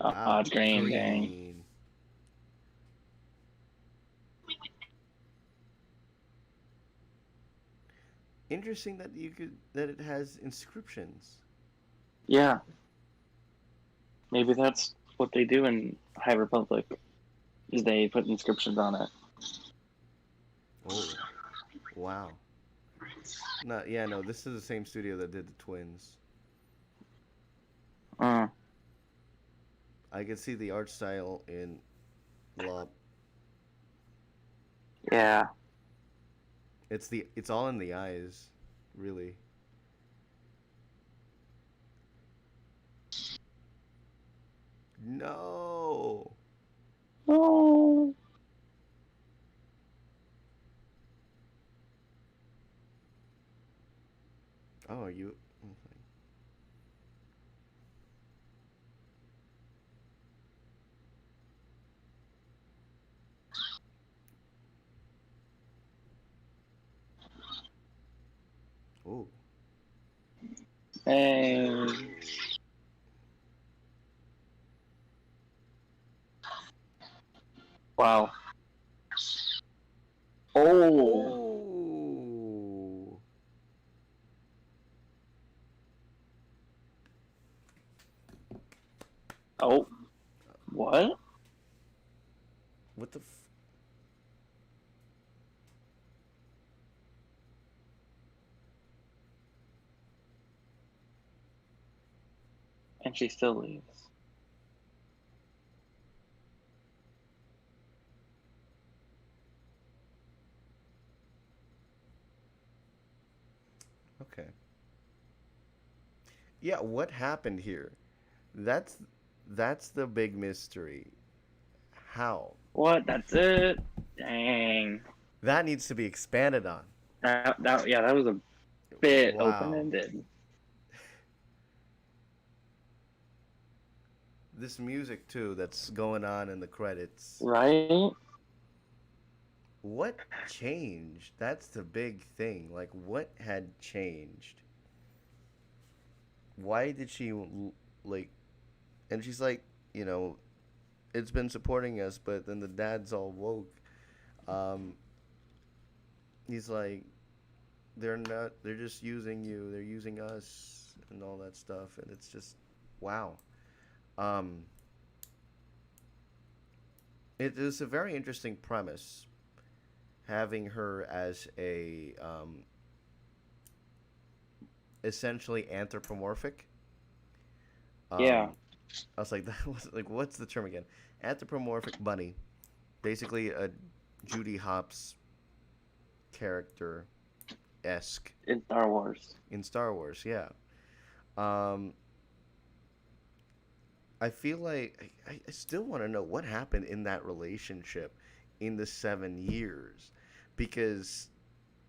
Oh, Wow. it's green, dang. Green. Interesting that it has inscriptions. Yeah. Maybe that's what they do in High Republic, is they put inscriptions on it. Oh. Wow. No, this is the same studio that did the Twins. Mm. I can see the art style in Lob. Yeah. It's all in the eyes, really. No. Oh. Oh, are you? Okay. Oh. Hey. Wow. Oh. Oh. Oh. What? What the And she still leaves. Okay. Yeah, what happened here? That's that's the big mystery. How? What? That's it? Dang. That needs to be expanded on. That was a bit open Wow. ended. This music too that's going on in the credits. Right? What changed? That's the big thing. Like what had changed? Why did she like and she's like, you know, it's been supporting us, but then the dad's all woke. Um he's like they're just using you, they're using us and all that stuff and it's just wow. Um it is a very interesting premise having her as a essentially anthropomorphic. Yeah. Um, I was like, that was like, what's the term again? Anthropomorphic bunny, basically a Judy Hopps character esque In Star Wars. in Star Wars. Yeah. Um, I feel like I still want to know what happened in that relationship in the 7 years, because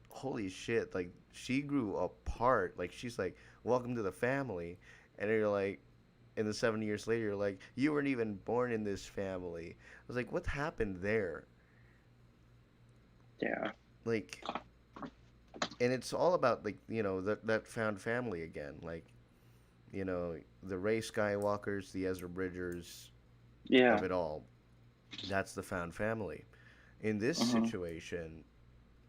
holy shit, like she grew apart. Like she's like, welcome to the family, and you're like, and then 7 years later, you're like, you weren't even born in this family. I was like, what happened there? Yeah. Like, and it's all about like that found family again. Like the Rey Skywalkers, the Ezra Bridgers of Yeah. it all. That's the found family. In this Hmm. situation,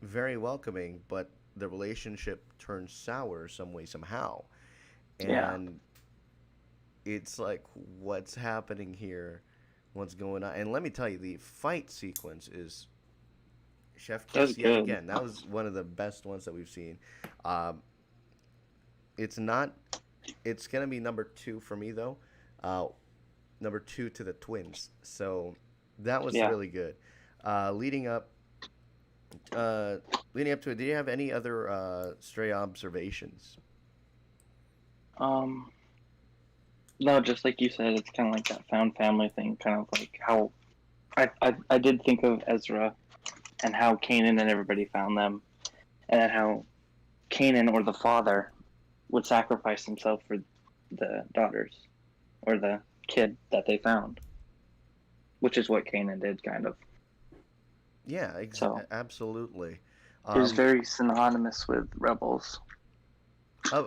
very welcoming, but the relationship turns sour some way somehow, Yeah. and it's like what's happening here, what's going on. And let me tell you, the fight sequence is chef That's kiss yet good. again. That was one of the best ones that we've seen. um, it's not it's gonna be number two for me though. uh, Number two to the twins, so that was Yeah. really good. uh, leading up uh, Leading up to it, do you have any other stray observations? Um. No, just like you said, it's kind of like that found family thing. Kind of like how I did think of Ezra and how Kanan and everybody found them, and then how Kanan or the father would sacrifice himself for the daughters or the kid that they found, which is what Kanan did, kind of. Yeah, So absolutely. it was um, very synonymous with Rebels.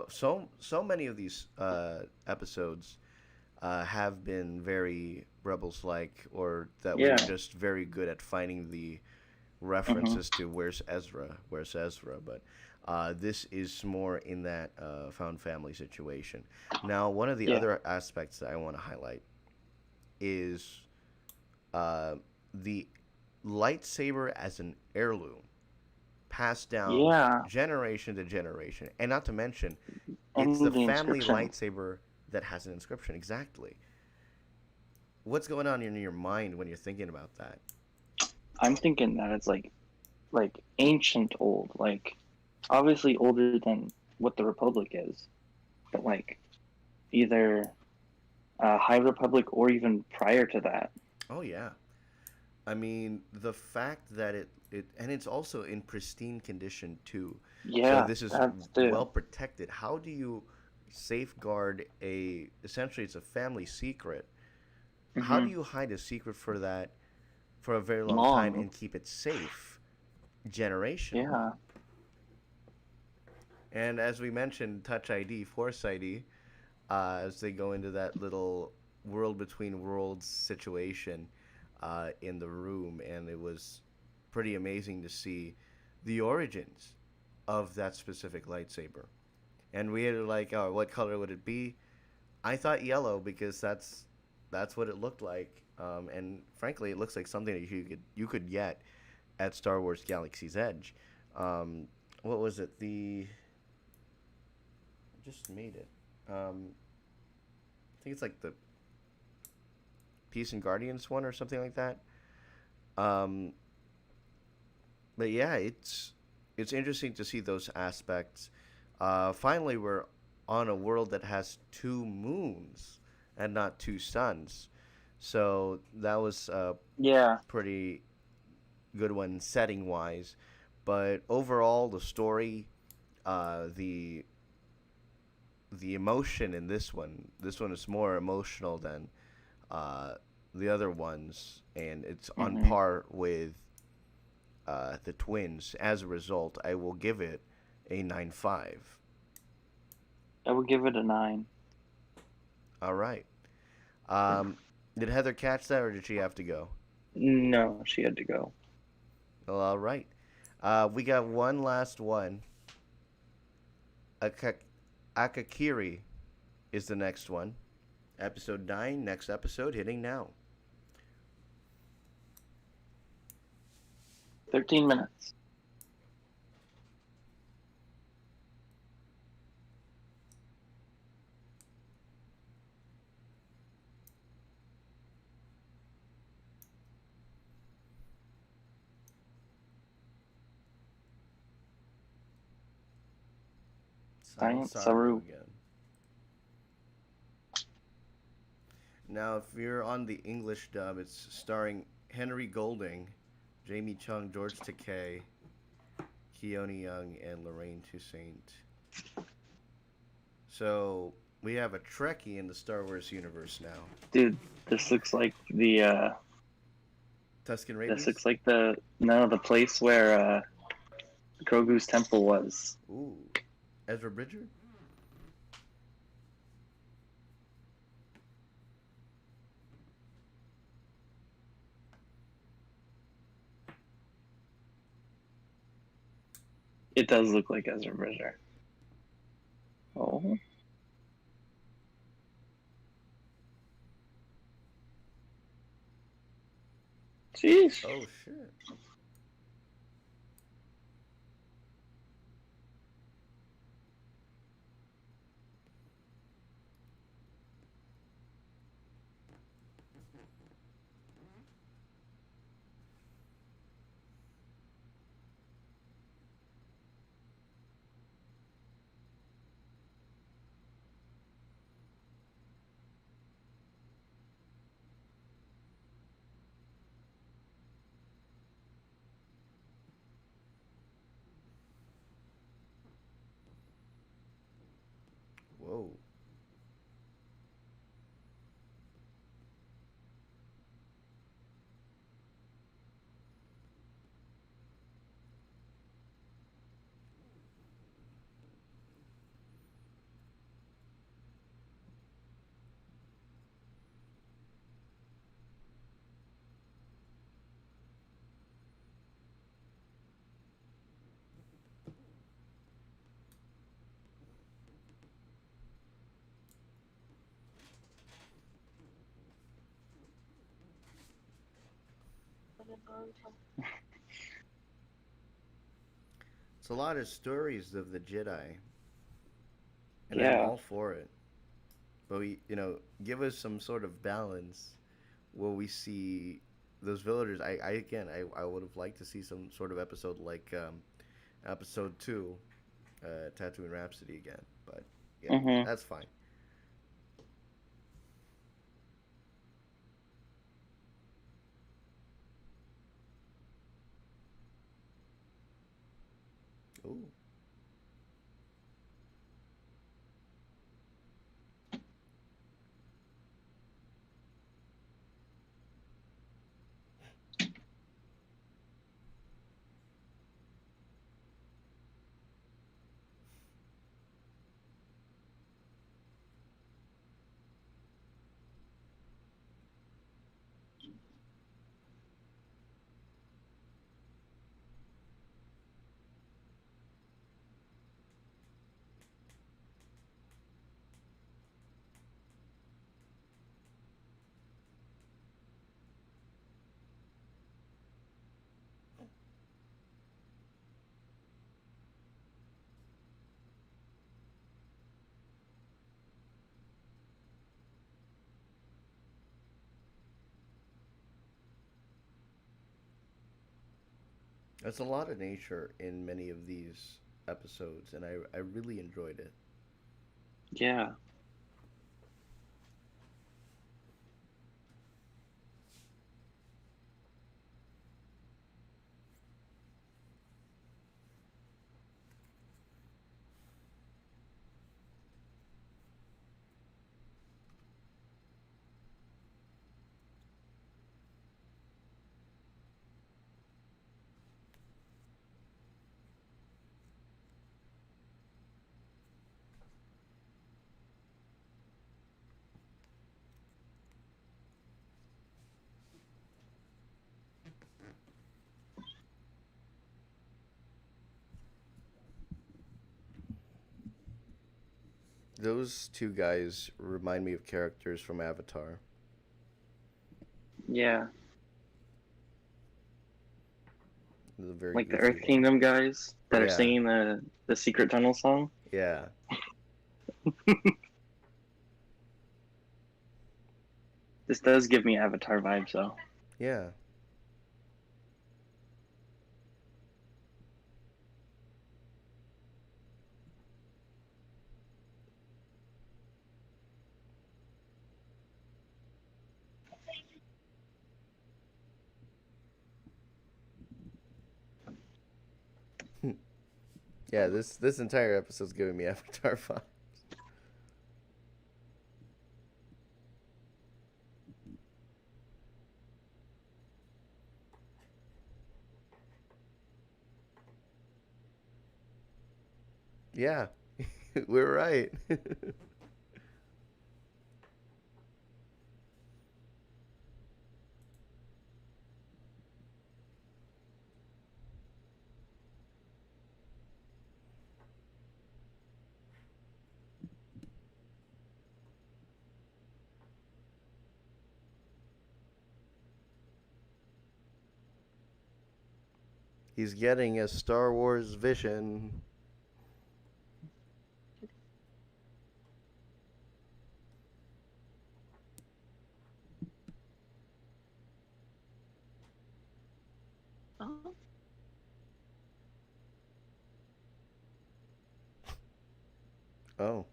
so many of these episodes have been very Rebels like, or that we're Yeah. just very good at finding the Hmm. references to where's Ezra, but this is more in that found family situation. Now, one of the Yeah. other aspects that I want to highlight is uh, the lightsaber as an heirloom passed down Yeah. generation to generation, and not to mention, it's the And the family inscription. lightsaber that has an inscription. Exactly. What's going on in your mind when you're thinking about that? I'm thinking that it's like ancient old, like obviously older than what the Republic is, but like either High Republic or even prior to that. Oh yeah. I mean, the fact that it and it's also in pristine condition too. So Yeah, this is that's well too. protected. How do you safeguard a essentially it's a family secret? How do Hmm. you hide a secret for that for a very long time Long. and keep it safe generational? Yeah. And as we mentioned, Touch ID, Force ID, as they go into that little world between worlds situation in the room, and it was pretty amazing to see the origins of that specific lightsaber. And we had like, oh, what color would it be? I thought yellow because that's what it looked like. And frankly, it looks like something that you could get at Star Wars Galaxy's Edge. Um, what was it? The just made it. I think it's like the Peace and Guardians one or something like that. Um, but yeah, it's interesting to see those aspects. Finally, we're on a world that has two moons and not two suns, so that was a Yeah. pretty good one setting wise. But overall, the story, the emotion in this one is more emotional than uh, the other ones, and it's on Hmm. par with the twins. As a result, I will give it a 9.5. I would give it a 9. All right. Um, did Heather catch that, or did she have to go? No, she had to go. Well, all right. We got one last one. Aka- Akakiri is the next one. Episode 9, next episode, hitting now. 13 minutes. Silent Science Saru Saru. again. Now, if you're on the English dub, it's starring Henry Golding, Jamie Chung, George Takei, Keone Young, and Lorraine Toussaint. So we have a Trekkie in the Star Wars universe now. Dude, this looks like the Tusken this Raiders? looks like the place where Grogu's temple was. Ooh. Ezra Bridger? It does look like Ezra Bridger. Oh. Jeez. Oh, shit. Whoa. It's a lot of stories of the Jedi, and I'm Yeah. all for it. But give us some sort of balance where we see those villagers. I would have liked to see some sort of episode like episode 2, Tatooine Rhapsody again. But yeah, Mhm. that's fine. Ooh. There's a lot of nature in many of these episodes, and I really enjoyed it. Yeah. Those two guys remind me of characters from Avatar. Yeah. The very Like the goofy Earth one. Kingdom guys that are Yeah, singing the Secret Tunnel song. yeah, This does give me Avatar vibes, though. yeah. Yeah, this entire episode's giving me Avatar vibes. Yeah, we're right. He's getting a Star Wars vision. Oh, Oh,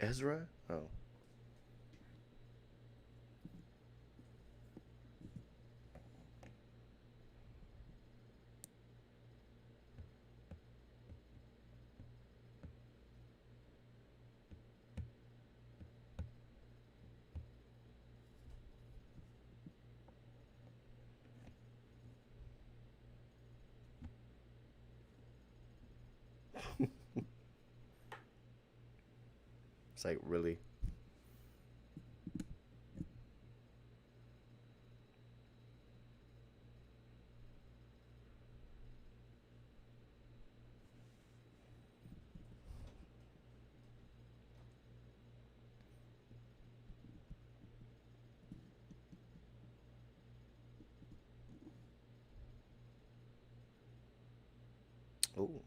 Ezra? Oh. It's like, really? Oh.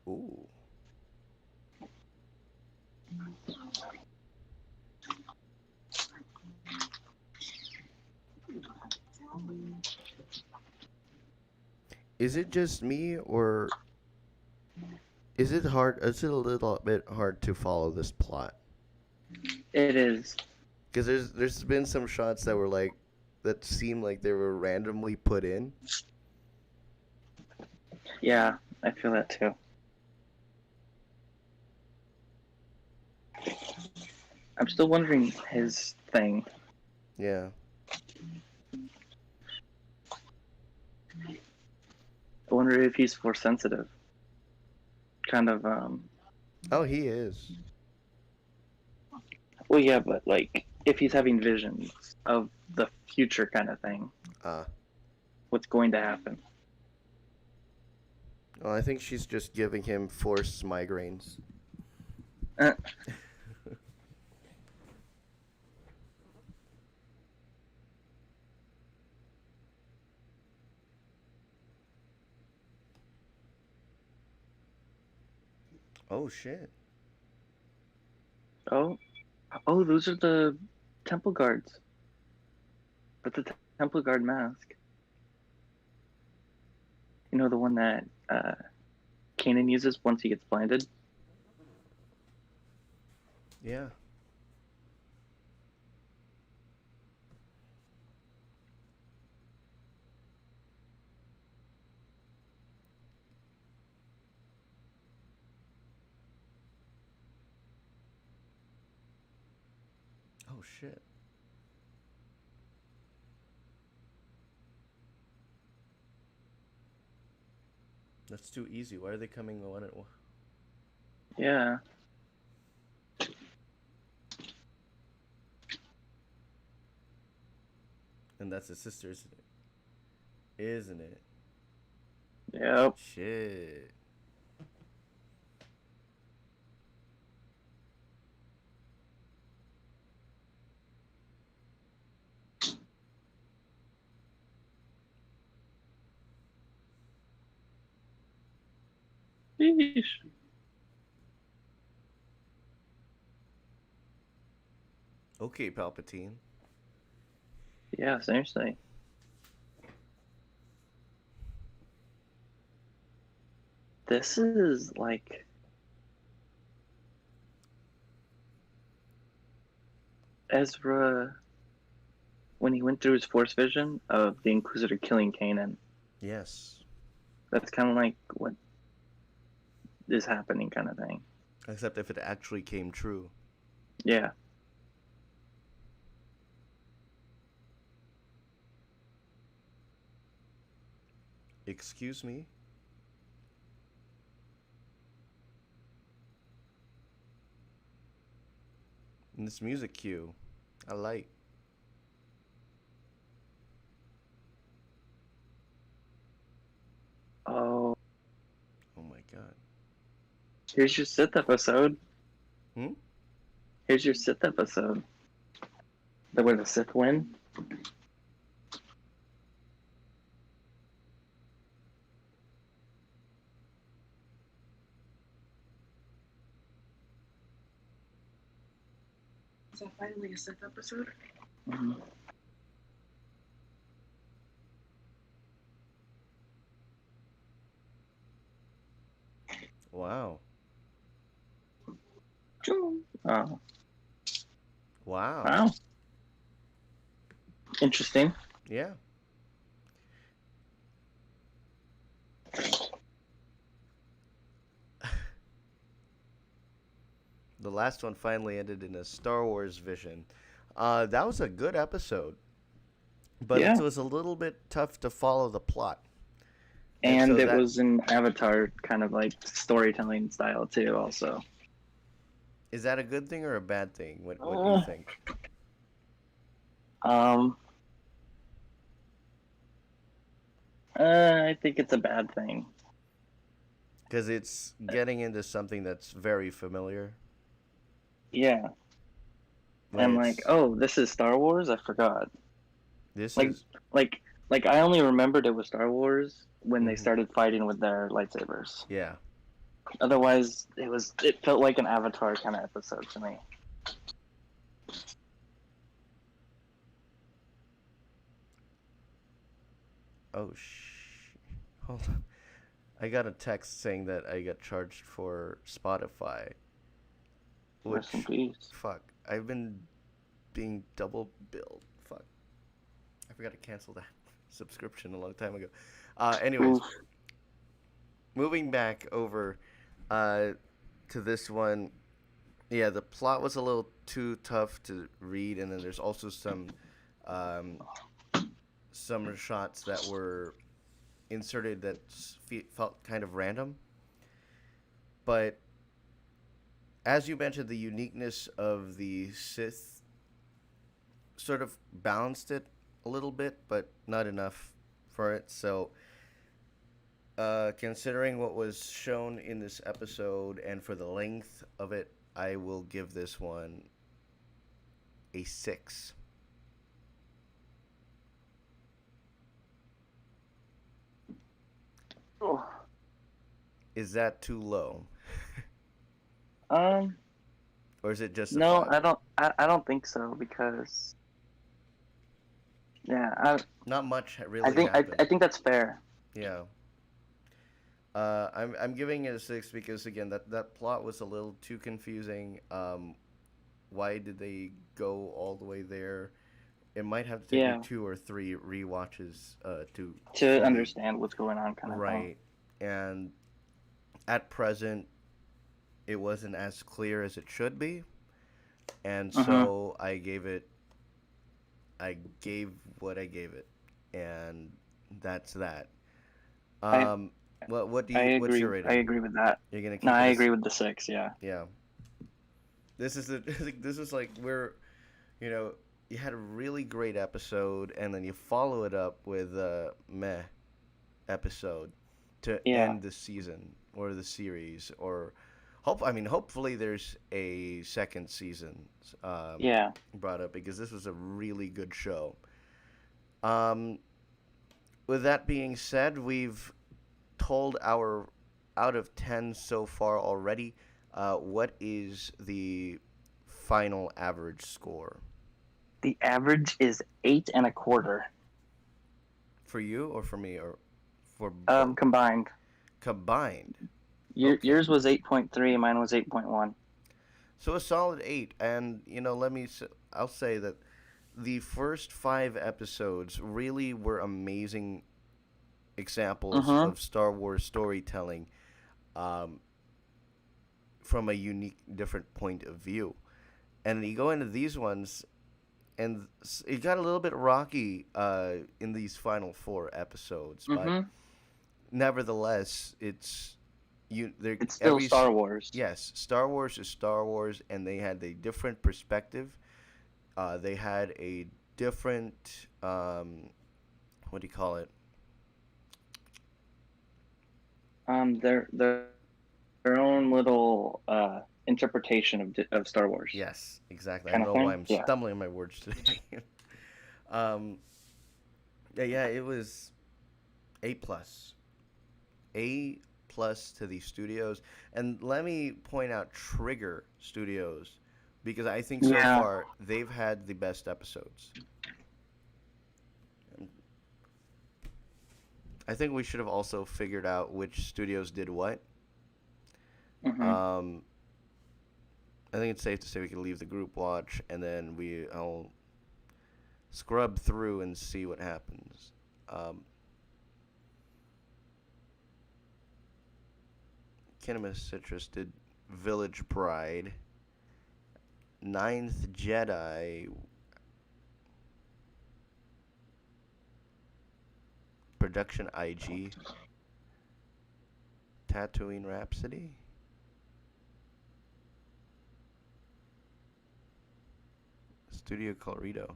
Ooh. Is it just me, or is it hard? Is it a little bit hard to follow this plot? It is. Because there's been some shots that were like that seem like they were randomly put in. Yeah, I feel that too. I'm still wondering his thing. Yeah. I wonder if he's force sensitive. Kind of, Oh, he is. well, yeah, but like, if he's having visions of the future kind of thing, Uh, what's going to happen? well, I think she's just giving him forced migraines. Uh, Oh shit. oh, oh, those are the temple guards. But the temple guard mask. You know, the one that Kanan uses once he gets blinded? Yeah. Oh shit. That's too easy. Why are they coming one at one? Yeah. And that's his sister, isn't it? Isn't it? Yep. Shit. Sheesh. Okay, Palpatine. Yeah, seriously. This is like Ezra when he went through his force vision of the Inquisitor killing Kanan. Yes. That's kind of like what is happening, kind of thing. Except if it actually came true. Yeah. Excuse me? And this music cue, I like. Oh, Oh my god. here's your Sith episode. Hmm? Here's your Sith episode. The where the Sith win. Is that finally a Sith episode? Mm-hmm. Wow. Oh, Wow. wow. Interesting. Yeah. The last one finally ended in a Star Wars vision. That was a good episode, but Yeah. it was a little bit tough to follow the plot. And so it that was an Avatar kind of like storytelling style too, also. is that a good thing or a bad thing? What do you Uh, think? um, I think it's a bad thing. Because it's getting into something that's very familiar. Yeah. When And like, it's oh, this is Star Wars? I forgot. this Like, is like, like I only remembered it was Star Wars when they mhm. started fighting with their lightsabers. Yeah. Otherwise, it felt like an Avatar kind of episode to me. Oh hold on. I got a text saying that I got charged for Spotify. Rest in Which peace. fuck. I've been being double billed. Fuck. I forgot to cancel that subscription a long time ago. Anyways, Oof. moving back over to this one. Yeah, the plot was a little too tough to read, and then there's also um, some shots that were inserted that felt kind of random. But as you mentioned, the uniqueness of the Sith sort of balanced it a little bit, but not enough for it. So, considering what was shown in this episode and for the length of it, I will give this one a 6. Oh. Is that too low? Um, Or is it just a no, 5? I don't think so because yeah, Not much I really think happened. I think that's fair. Yeah. I'm giving it a 6 because again that plot was a little too confusing. Why did they go all the way there? It might have to take me Yeah, 2 or 3 rewatches to to fully understand what's going on, kind of thing. right. And at present, it wasn't as clear as it should be, and Mhm. so I gave what I gave it, and that's that. I Um, I what's your agree. I rating? agree with that. You're gonna No, keep I it as agree with the 6. Yeah. yeah. This is the this is like where you know you had a really great episode, and then you follow it up with a meh episode to Yeah. end the season or the series or hopefully there's a second season um, Yeah. brought up because this was a really good show. Um, with that being said, we've told our out of 10 so far already. What is the final average score The average is 8.25. for you or for me or for both Combined. combined? Okay. Yours was 8.3. Mine was 8.1. So a solid 8, and I'll say that the first 5 episodes really were amazing examples Mhm. of Star Wars storytelling, um, from a unique, different point of view. And you go into these ones, and it got a little bit rocky in these final 4 episodes, but Mhm. nevertheless, it's It's still Star Wars. yes, Star Wars is Star Wars, and they had a different perspective. They had a different what do you call it? Their own little interpretation of Star Wars, Yes, exactly. I kind don't of know why thing. I'm Yeah. stumbling on my words today. um, yeah, it was A+. A+ to the studios, and let me point out Trigger Studios because I think so Yeah. far they've had the best episodes. I think we should have also figured out which studios did what. Mhm. Um, I think it's safe to say we can leave the group watch and then I'll scrub through and see what happens. Kinema Citrus did Village Bride. Ninth Jedi. Production IG. Tatooine Rhapsody. Studio Colorido.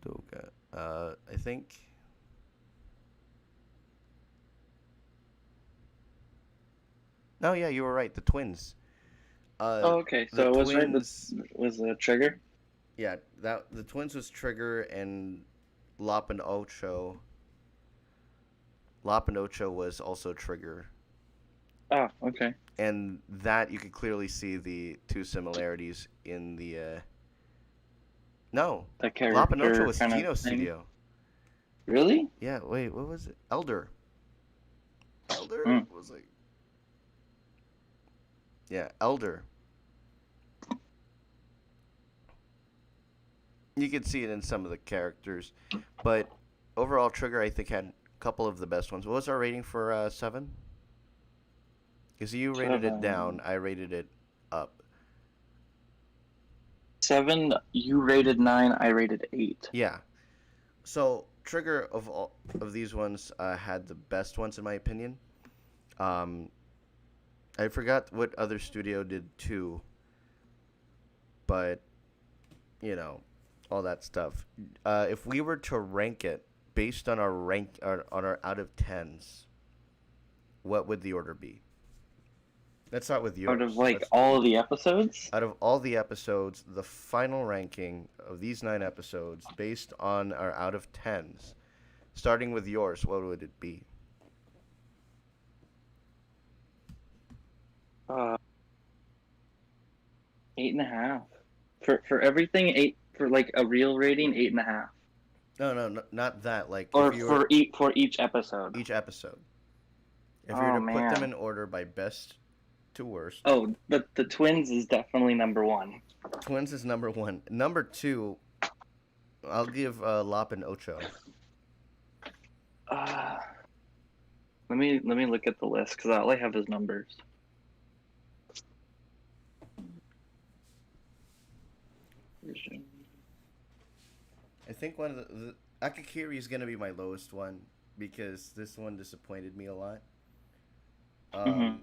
Doga. I think. No, yeah, you were right. The twins. Oh, okay. The So it was right. twins. Was the trigger? Yeah, that the twins was Trigger and Lop and Ocho. Lop and Ocho was also Trigger, Oh, okay. and that you could clearly see the two similarities in the. No, The Lop and Ocho character was kind of Kino thing. Studio. Really? Yeah, wait, what was it? Elder. Elder Mm. was like. Yeah, Elder. You could see it in some of the characters, but overall, Trigger I think had couple of the best ones. What was our rating for 7? Because you rated it down, 7. I rated it up. 7. You rated 9. I rated 8. Yeah. So Trigger of all of these ones had the best ones in my opinion. Um, I forgot what other studio did too, but you know, all that stuff. If we were to rank it based on our on our out of tens, what would the order be? Let's start with Out of yours. like all of the episodes. Out of all the episodes, the final ranking of these 9 episodes based on our out of tens, starting with yours, what would it be? Uh, 8.5. For everything, 8. For like a real rating, 8.5. No, not that. Like Or if you were for each episode. each episode, if you were Oh to put them man. in order by best to worst, Oh, the twins is definitely number 1. Twins is number 1. Number 2, I'll give Lop and Ocho. Uh, let me look at the list because all I have is numbers. I think one of the Akakiri is gonna be my lowest one because this one disappointed me a lot. Mhm.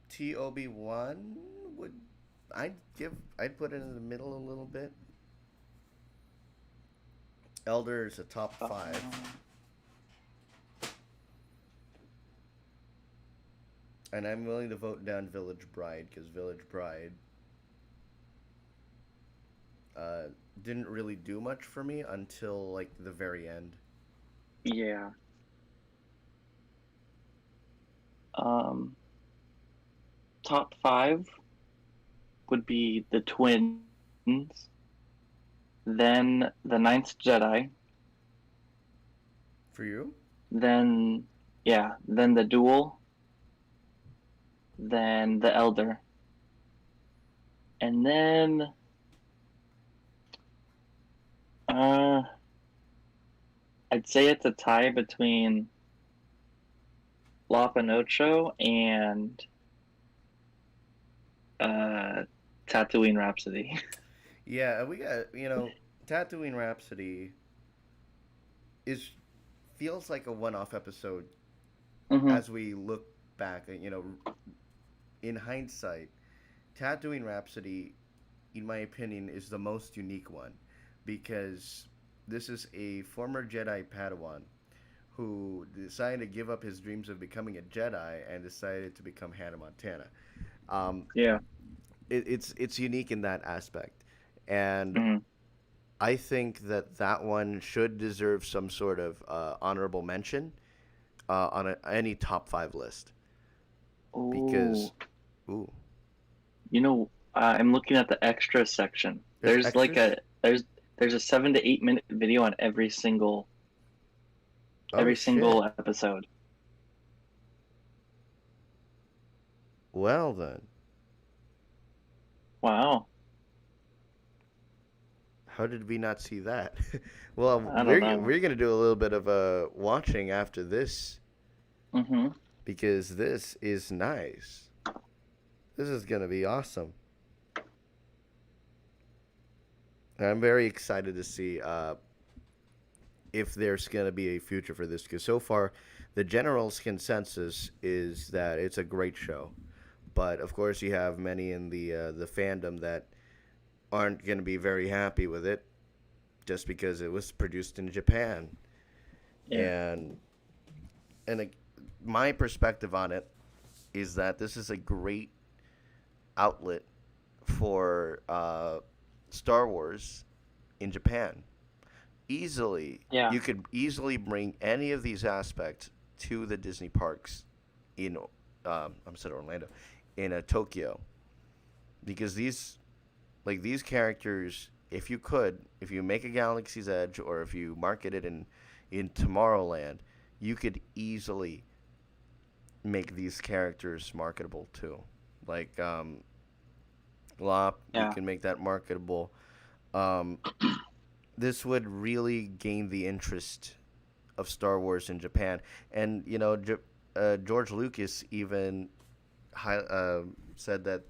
TOB1 would I'd put it in the middle a little bit. Elder is a top 5. And I'm willing to vote down Village Bride because Village Bride didn't really do much for me until like the very end. Yeah. Top 5 would be the twins, then the Ninth Jedi, For you? then then the duel, then the Elder, and then I'd say it's a tie between La Pinocho and Tatooine Rhapsody. Yeah, we got Tatooine Rhapsody is feels like a one-off episode Mm-hmm. as we look back. In hindsight, Tatooine Rhapsody, in my opinion, is the most unique one because this is a former Jedi Padawan who decided to give up his dreams of becoming a Jedi and decided to become Hannah Montana. Um, Yeah. it's unique in that aspect, and Mm-hmm. I think that one should deserve some sort of honorable mention on any top 5 list Oh, because, ooh, I'm looking at the extra section. there's There's like extras. there's a 7 to 8 minute video on every single Oh shit! episode. Well then, Wow. how did we not see that? Well, I don't know. we're gonna do a little bit of watching after this Mm-hmm. because this is nice. This is gonna be awesome. And I'm very excited to see if there's going to be a future for this because so far the general consensus is that it's a great show, but of course you have many in the fandom that aren't going to be very happy with it just because it was produced in Japan. Yeah. And my perspective on it is that this is a great outlet for Star Wars in Japan. Yeah. You could easily bring any of these aspects to the Disney parks in I'm said Orlando, in Tokyo, because these characters, if you make a Galaxy's Edge or if you market it in Tomorrowland, you could easily make these characters marketable too. Like Lop, you Yeah. can make that marketable. Um, this would really gain the interest of Star Wars in Japan. And George Lucas even said that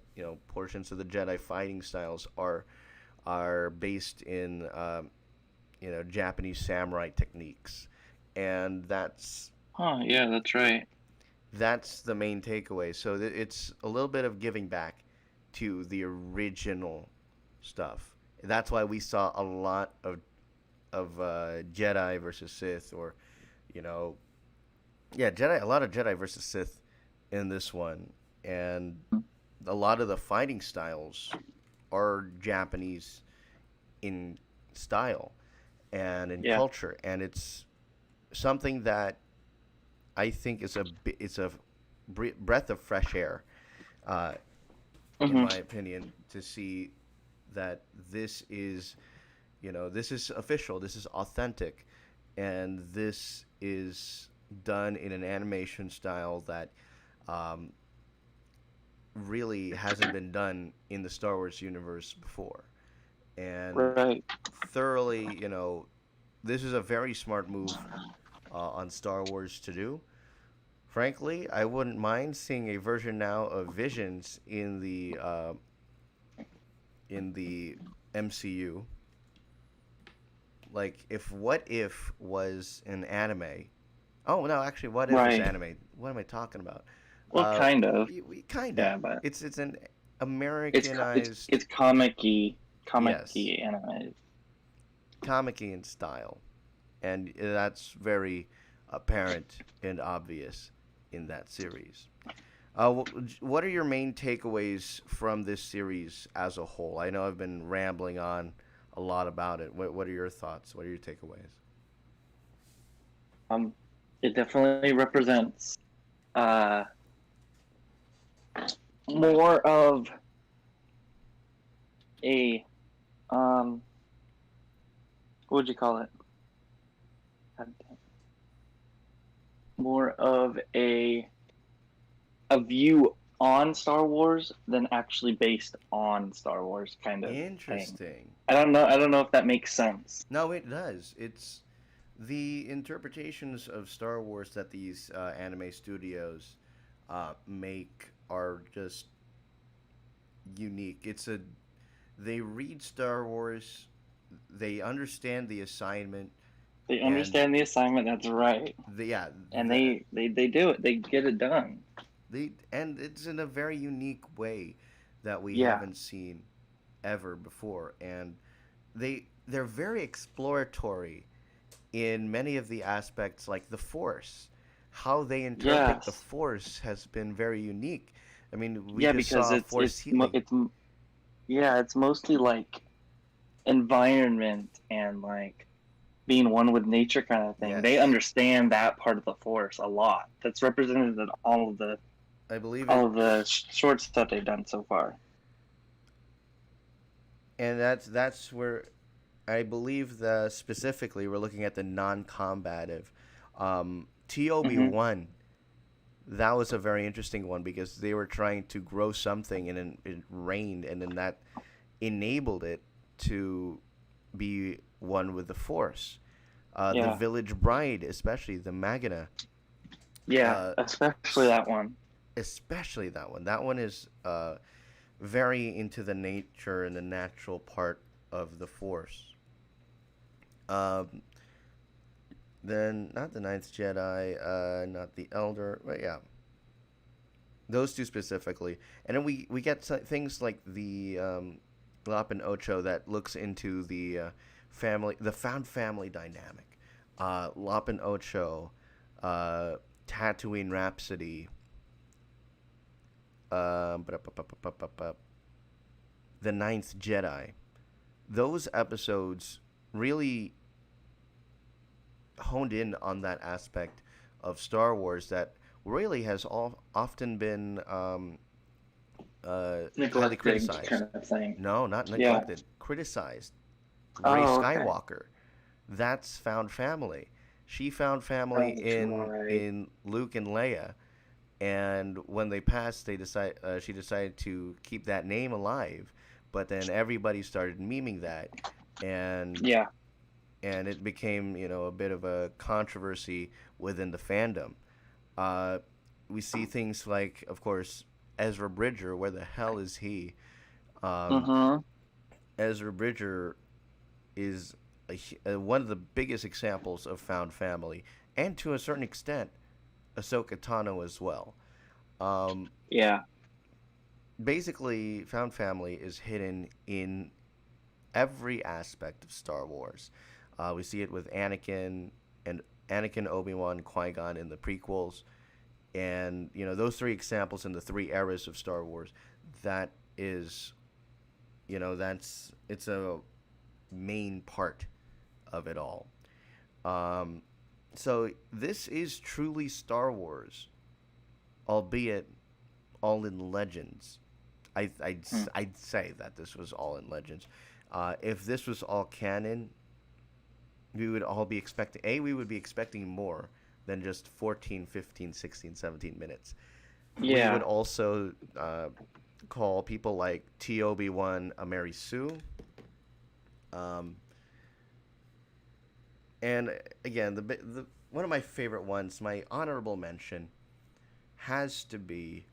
portions of the Jedi fighting styles are based in Japanese samurai techniques, and Huh, yeah, that's right. that's the main takeaway. So it's a little bit of giving back to the original stuff. That's why we saw a lot of Jedi versus Sith, or you know, yeah, Jedi. A lot of Jedi versus Sith in this one, and a lot of the fighting styles are Japanese in style and in Yeah. culture, and it's something that I think it's a breath of fresh air, uh, in Hmm. my opinion, to see that this is official, this is authentic, and this is done in an animation style that um, really hasn't been done in the Star Wars universe before. And Right. thoroughly, this is a very smart move on Star Wars to do. Frankly, I wouldn't mind seeing a version now of Visions in the MCU. Like, if What If was an anime. Oh no, actually, What If is Right. anime. What am I talking about? Well, kind of. We kinda. Yeah, but It's an it's Americanized, it's comic-y, yes, comic-y animated. comic-y in style, and that's very apparent and obvious in that series. What are your main takeaways from this series as a whole? I know I've been rambling on a lot about it. What are your thoughts? What are your takeaways? Um, it definitely represents uh more of a what would you call it? More of a view on Star Wars than actually based on Star Wars kind of thing. Interesting. I don't know if that makes sense. No, it does. It's the interpretations of Star Wars that these anime studios make are just unique. They read Star Wars, they understand the assignment, They and understand the assignment, that's right. yeah, And that they do it. They get it done. and it's in a very unique way that we Yeah. haven't seen ever before, and they're very exploratory in many of the aspects, like the Force. How they interpret the Yes. Force has been very unique. I mean, we Yeah, just because saw Force healing. it's mostly like environment and like being one with nature kind of thing. They Yes, understand that part of the force a lot. That's represented in I believe all it, of the shorts that they've done so far. and that's where I believe the specifically we're looking at the non-combative. TOB Hmm. one, that was a very interesting one because they were trying to grow something, and then it rained, and then that enabled it to be one with the Force. The Yeah, Village Bride, especially the Magana, yeah, uh, especially that one. especially that one. That one is very into the nature and the natural part of the Force. Um, then not the Ninth Jedi, not the Elder, but yeah, those two specifically. And then we get things like the Lop and Ocho that looks into the found family dynamic. Lop and Ocho, uh, Tatooine Rhapsody, the Ninth Jedi. Those episodes really honed in on that aspect of Star Wars that really has often been highly Neglected criticized. kind of thing. No, not Yeah. neglected. Criticized. Ray Oh, okay. Skywalker. That's found family. She found family Oh, in right. in Luke and Leia, and when they passed, she decided to keep that name alive. But then everybody started memeing that, and Yeah. and it became, a bit of a controversy within the fandom. Uh, we see things like, of course, Ezra Bridger. Where the hell is he? Um, Mm-hmm. Ezra Bridger is one of the biggest examples of found family, and to a certain extent, Ahsoka Tano as well. Um, Yeah. Basically, found family is hidden in every aspect of Star Wars. We see it with Anakin, Obi Wan, Qui Gon in the prequels, and those three examples in the three eras of Star Wars. That is, it's a main part of it all. Um, so this is truly Star Wars, albeit all in Legends. Hmm. I'd say that this was all in Legends. If this was all canon, we would all be expecting we would be expecting more than just 14, 15, 16, 17 minutes. We would Yeah. also call people like TOB1 a Mary Sue. Um, and again, the one of my favorite ones, my honorable mention, has to be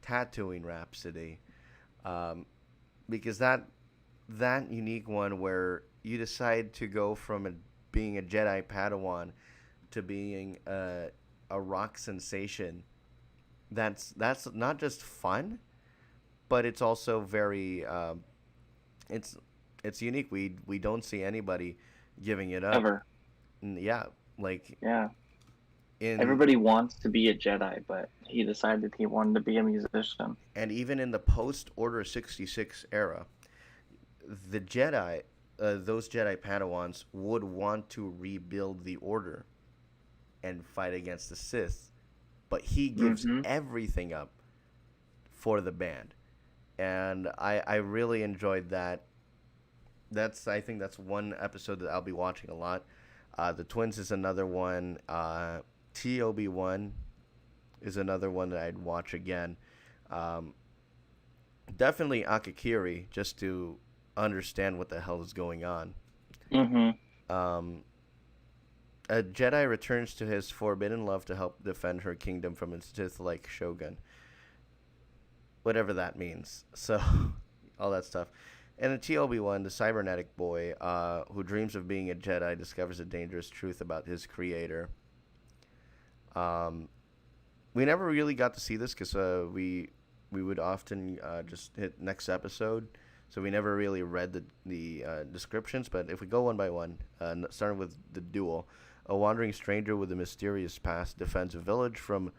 Tattooing Rhapsody, um, because that unique one where you decide to go from being a Jedi Padawan to being a rock sensation. That's not just fun, but it's also very it's it's unique. We don't see anybody giving it up. Ever. Yeah, like Yeah. in Everybody wants to be a Jedi, but he decided he wanted to be a musician. and even in the post Order 66 era, the Jedi, those Jedi Padawans would want to rebuild the Order and fight against the Sith, but he gives Mm-hmm. everything up for the band, and I really enjoyed that. I think that's one episode that I'll be watching a lot. The Twins is another one. TOB1 is another one that I'd watch again. Um, Definitely Akakiri, just to understand what the hell is going on. Mm-hmm. Um, a Jedi returns to his forbidden love to help defend her kingdom from its Sith-like shogun. Whatever that means. So, all that stuff. And in TLB1, the cybernetic boy, who dreams of being a Jedi, discovers a dangerous truth about his creator. Um, we never really got to see this because we would often just hit next episode, so we never really read the descriptions. But if we go one by one, starting with the duel, a wandering stranger with a mysterious past defends a village from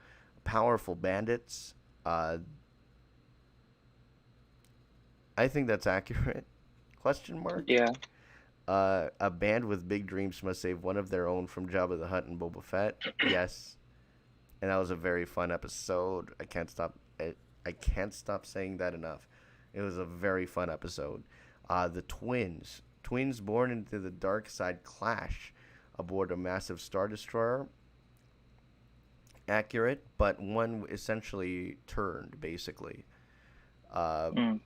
powerful bandits. I think that's accurate. Question mark. Yeah. A band with big dreams must save one of their own from Jabba the Hutt and Boba Fett. Yes, and that was a very fun episode. I can't stop saying that enough. It was a very fun episode. The twins born into the dark side clash aboard a massive star destroyer. Accurate, but one essentially turned basically. Uh, Mm.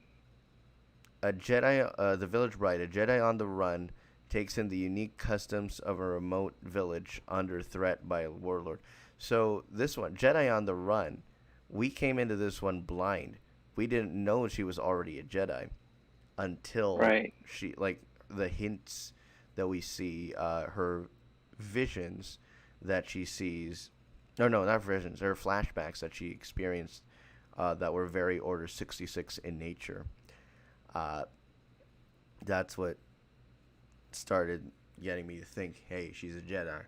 a Jedi, the village bride, a Jedi on the run, takes in the unique customs of a remote village under threat by a warlord. So this one, Jedi on the run, we came into this one blind. We didn't know she was already a Jedi until Right. she, like, the hints that we see, her visions that she sees. No, not visions. Her flashbacks that she experienced that were very Order 66 in nature. Uh, that's what started getting me to think, hey, she's a Jedi.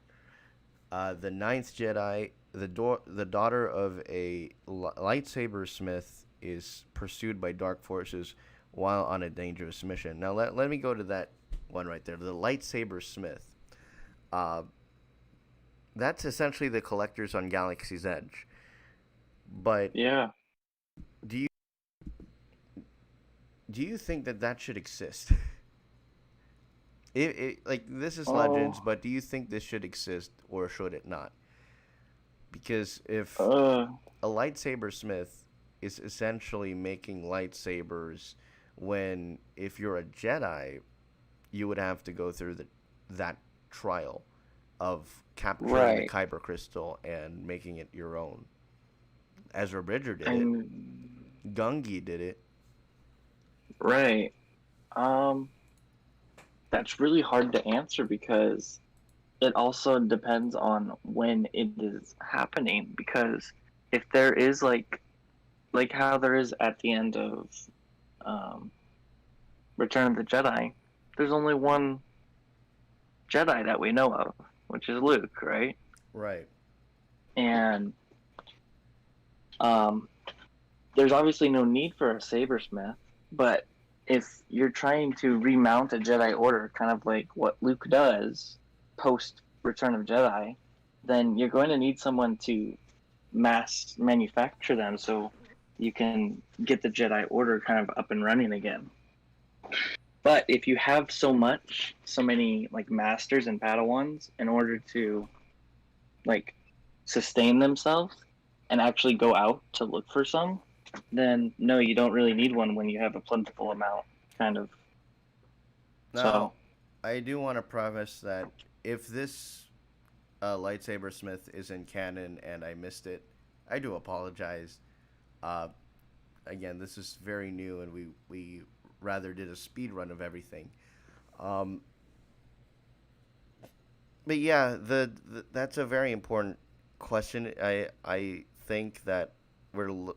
The ninth Jedi, the daughter of a lightsaber smith, is pursued by dark forces while on a dangerous mission. Now, let me go to that one right there. The lightsaber smith. Uh, that's essentially the collectors on Galaxy's Edge. But Yeah. do you think that should exist? Like, this is Legends, Oh. but do you think this should exist or should it not? Because if Uh. a lightsaber smith is essentially making lightsabers, when if you're a Jedi, you would have to go through that trial of capturing the Right. Kyber crystal and making it your own. Ezra Bridger did it. I'm Gungi did it. right. Um, that's really hard to answer because it also depends on when it is happening. Because if there is like how there is at the end of um, Return of the Jedi, there's only one Jedi that we know of, which is Luke, right? Right. And um, there's obviously no need for a sabersmith, but if you're trying to remount a Jedi Order, kind of like what Luke does post Return of Jedi, then you're going to need someone to mass manufacture them so you can get the Jedi Order kind of up and running again. But if you have so many like masters and Padawans in order to like sustain themselves and actually go out to look for some, then no, you don't really need one when you have a plentiful amount, kind of. Now, So, I do want to preface that if this lightsaber smith is in canon and I missed it, I do apologize. Uh, Again, this is very new, and we rather did a speed run of everything. Um, but yeah, that's a very important question. I think that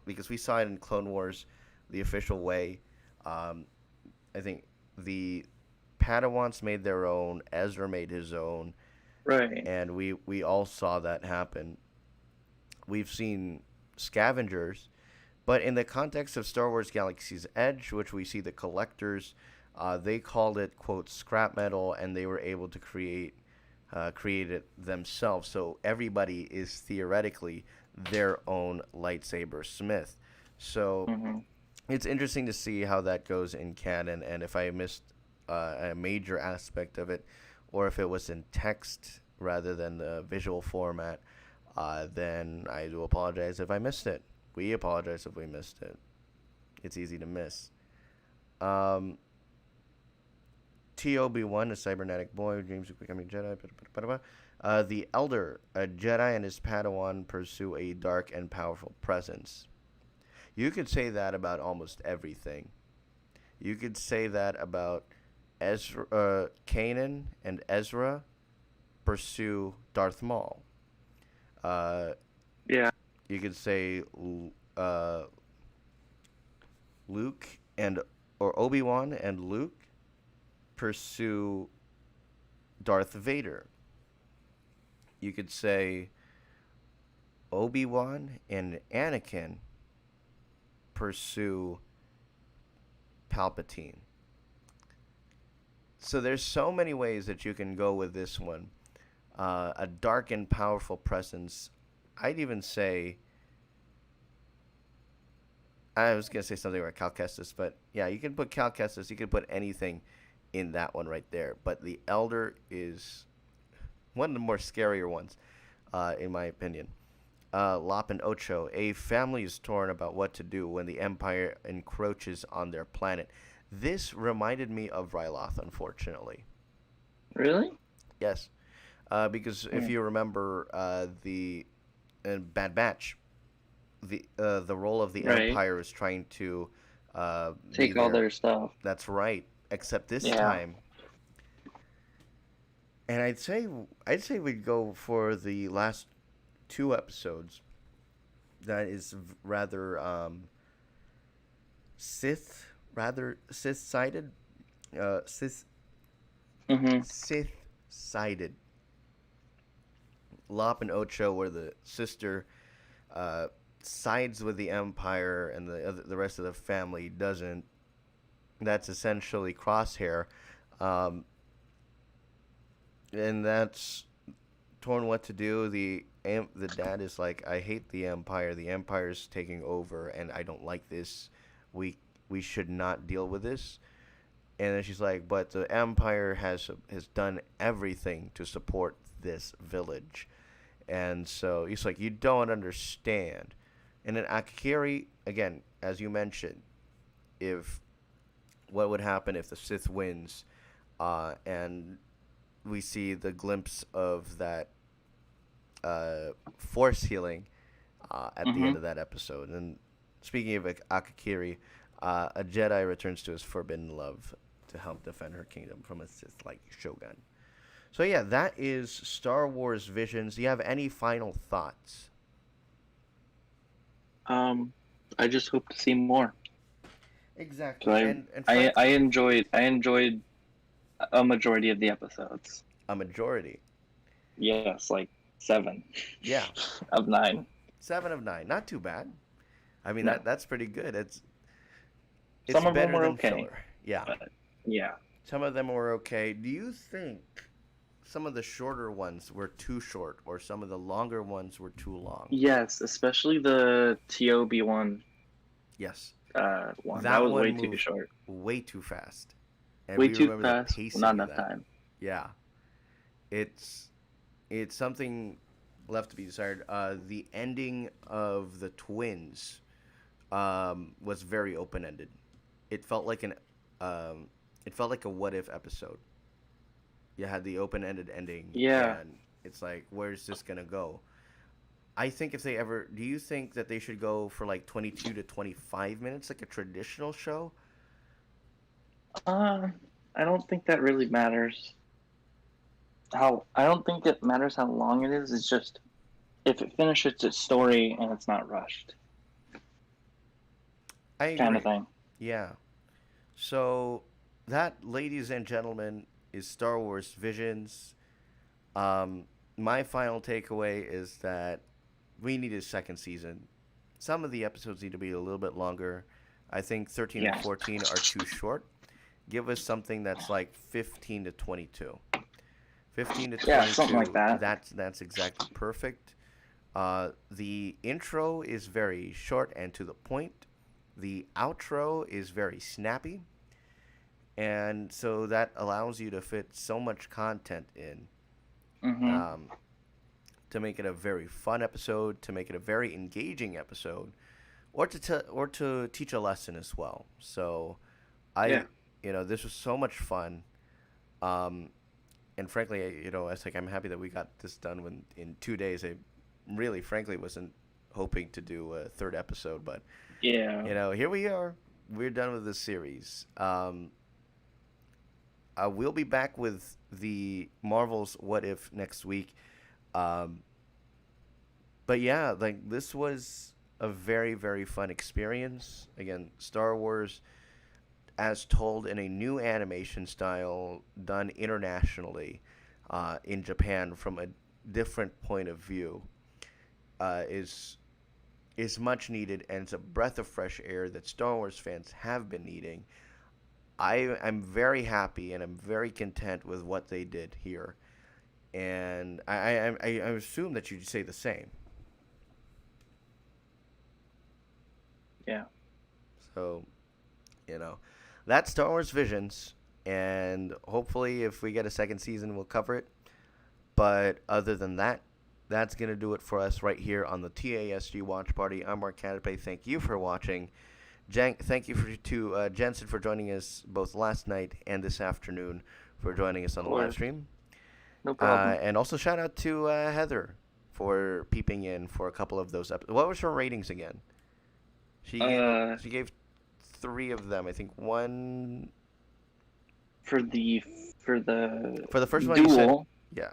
because we saw it in Clone Wars, the official way. Um, I think the Padawans made their own. Ezra made his own, right. and we all saw that happen. We've seen scavengers, but in the context of Star Wars Galaxy's Edge, which we see the collectors, they called it quote scrap metal, and they were able to create it themselves. So everybody is theoretically their own lightsaber smith. So Mm-hmm. it's interesting to see how that goes in canon, and if I missed a major aspect of it, or if it was in text rather than the visual format, then I do apologize if I missed it. We apologize if we missed it. It's easy to miss. Um, TOB1, a cybernetic boy, dreams of becoming Jedi. The Elder, a Jedi and his Padawan pursue a dark and powerful presence. You could say that about almost everything. You could say that about Kanan and Ezra pursue Darth Maul. Uh, Yeah. you could say uh, Luke and or Obi-Wan and Luke pursue Darth Vader. You could say Obi-Wan and Anakin pursue Palpatine. So there's so many ways that you can go with this one. A dark and powerful presence. I'd even say, I was gonna say something like Cal Kestis, but yeah, you can put Cal Kestis. You can put anything in that one right there. But the Elder is one of the more scarier ones, in my opinion. Lop and Ocho, a family is torn about what to do when the Empire encroaches on their planet. This reminded me of Ryloth, unfortunately. Really? Yes, because if you remember the Bad Batch, the role of the Right. Empire is trying to be Take all there. their stuff. That's right. Except this Yeah. time, and I'd say we'd go for the last two episodes. That is rather Sith sided, Sith Mm-hmm. Sith sided. Lop and Ocho, where the sister uh, sides with the Empire and the rest of the family doesn't. That's essentially Crosshair, um, and that's torn what to do. The dad is like, I hate the Empire. The Empire's taking over, and I don't like this. We we should not deal with this. And then she's like, but the Empire has done everything to support this village. And so he's like, you don't understand. And then Akiri, again, as you mentioned, if what would happen if the Sith wins, and we see the glimpse of that force healing at the end Mhm. of that episode. And speaking of Akakiri, a Jedi returns to his forbidden love to help defend her kingdom from a Sith-like shogun. So yeah, that is Star Wars Visions. Do you have any final thoughts? I just hope to see more. So Exactly, and I enjoyed a majority of the episodes. a majority. Yes, like 7 Yeah, of 9. 7 of 9, not too bad. I mean No, that's pretty good. It's some of them better were than okay, filler. Yeah, but yeah. some of them were okay. Do you think some of the shorter ones were too short, or some of the longer ones were too long? Yes, especially the TOB Yes, one. That that was one way too moved short. way too fast, and Way we too remember the fast. Not pacing of enough that. time. Yeah, it's it's something left to be desired. The ending of the twins was very open ended. It felt like um, it felt like a what if episode. You had the open ended ending, Yeah. and it's like, where's this gonna go? I think if they ever, do you think that they should go for like 22 to 25 minutes, like a traditional show? Uh, I don't think that really matters. I don't think it matters how long it is. It's just if it finishes its story and it's not rushed, I kind of agree. thing. Yeah. So that, ladies and gentlemen, is Star Wars Visions. Um, my final takeaway is that we need a second season. Some of the episodes need to be a little bit longer. I think 13 and Yeah. 14 are too short. Give us something that's like 15 to 22. 15 to Yeah, something like 22, that. that's exactly perfect. The intro is very short and to the point. The outro is very snappy. And so that allows you to fit so much content in, Mhm. um, to make it a very fun episode, to make it a very engaging episode, or or to teach a lesson as well. So Yeah. I, this was so much fun. Um, and frankly, I was like, I'm happy that we got this done in 2 days. I really, frankly, wasn't hoping to do a third episode, but Yeah. here we are. We're done with this series. We'll be back with the Marvel's What If next week. Um, but yeah, like this was a very, very fun experience. Again, Star Wars as told in a new animation style done internationally, in Japan from a different point of view, is much needed, and it's a breath of fresh air that Star Wars fans have been needing. I'm very happy and I'm very content with what they did here, and I assume that you'd say the same. Yeah. So, you know, that's Star Wars Visions, and hopefully, if we get a second season, we'll cover it. But other than that, that's gonna do it for us right here on the TASG Watch Party. I'm Mark Canape. Thank you for watching. Thank you to Jensen for joining us both last night and this afternoon for joining us on Of the live course. stream. No problem. And also shout out to Heather for peeping in for a couple of those episodes. What was her ratings again? Uh, She gave 3 of them. I think one for the for the for the first one. You said, duel, yeah,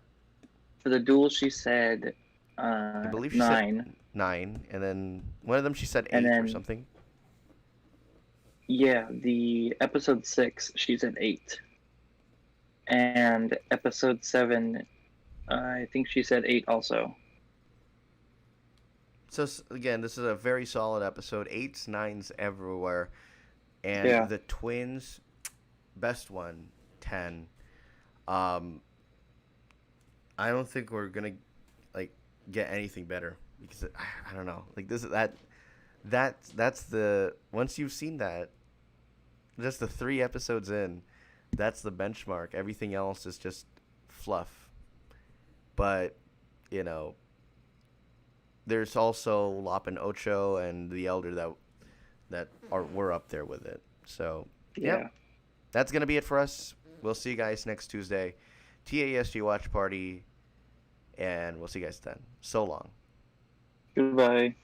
for the duel, she said I believe she said 9, 9, and then one of them she said and 8 or then something. yeah, the episode 6, she said 8, and episode 7, I think she said 8 also. So again, this is a very solid episode. 8s, 9s everywhere, and Yeah. the twins, best one, 10. Um, I don't think we're gonna like get anything better because I don't know. Like this that's the once you've seen that, just the 3 episodes in, that's the benchmark. Everything else is just fluff. But you know, there's also Lop and Ocho and the Elder that we're up there with it. So yeah, Yeah. that's gonna be it for us. We'll see you guys next Tuesday. TASG Watch Party, and we'll see you guys then. So long. Goodbye.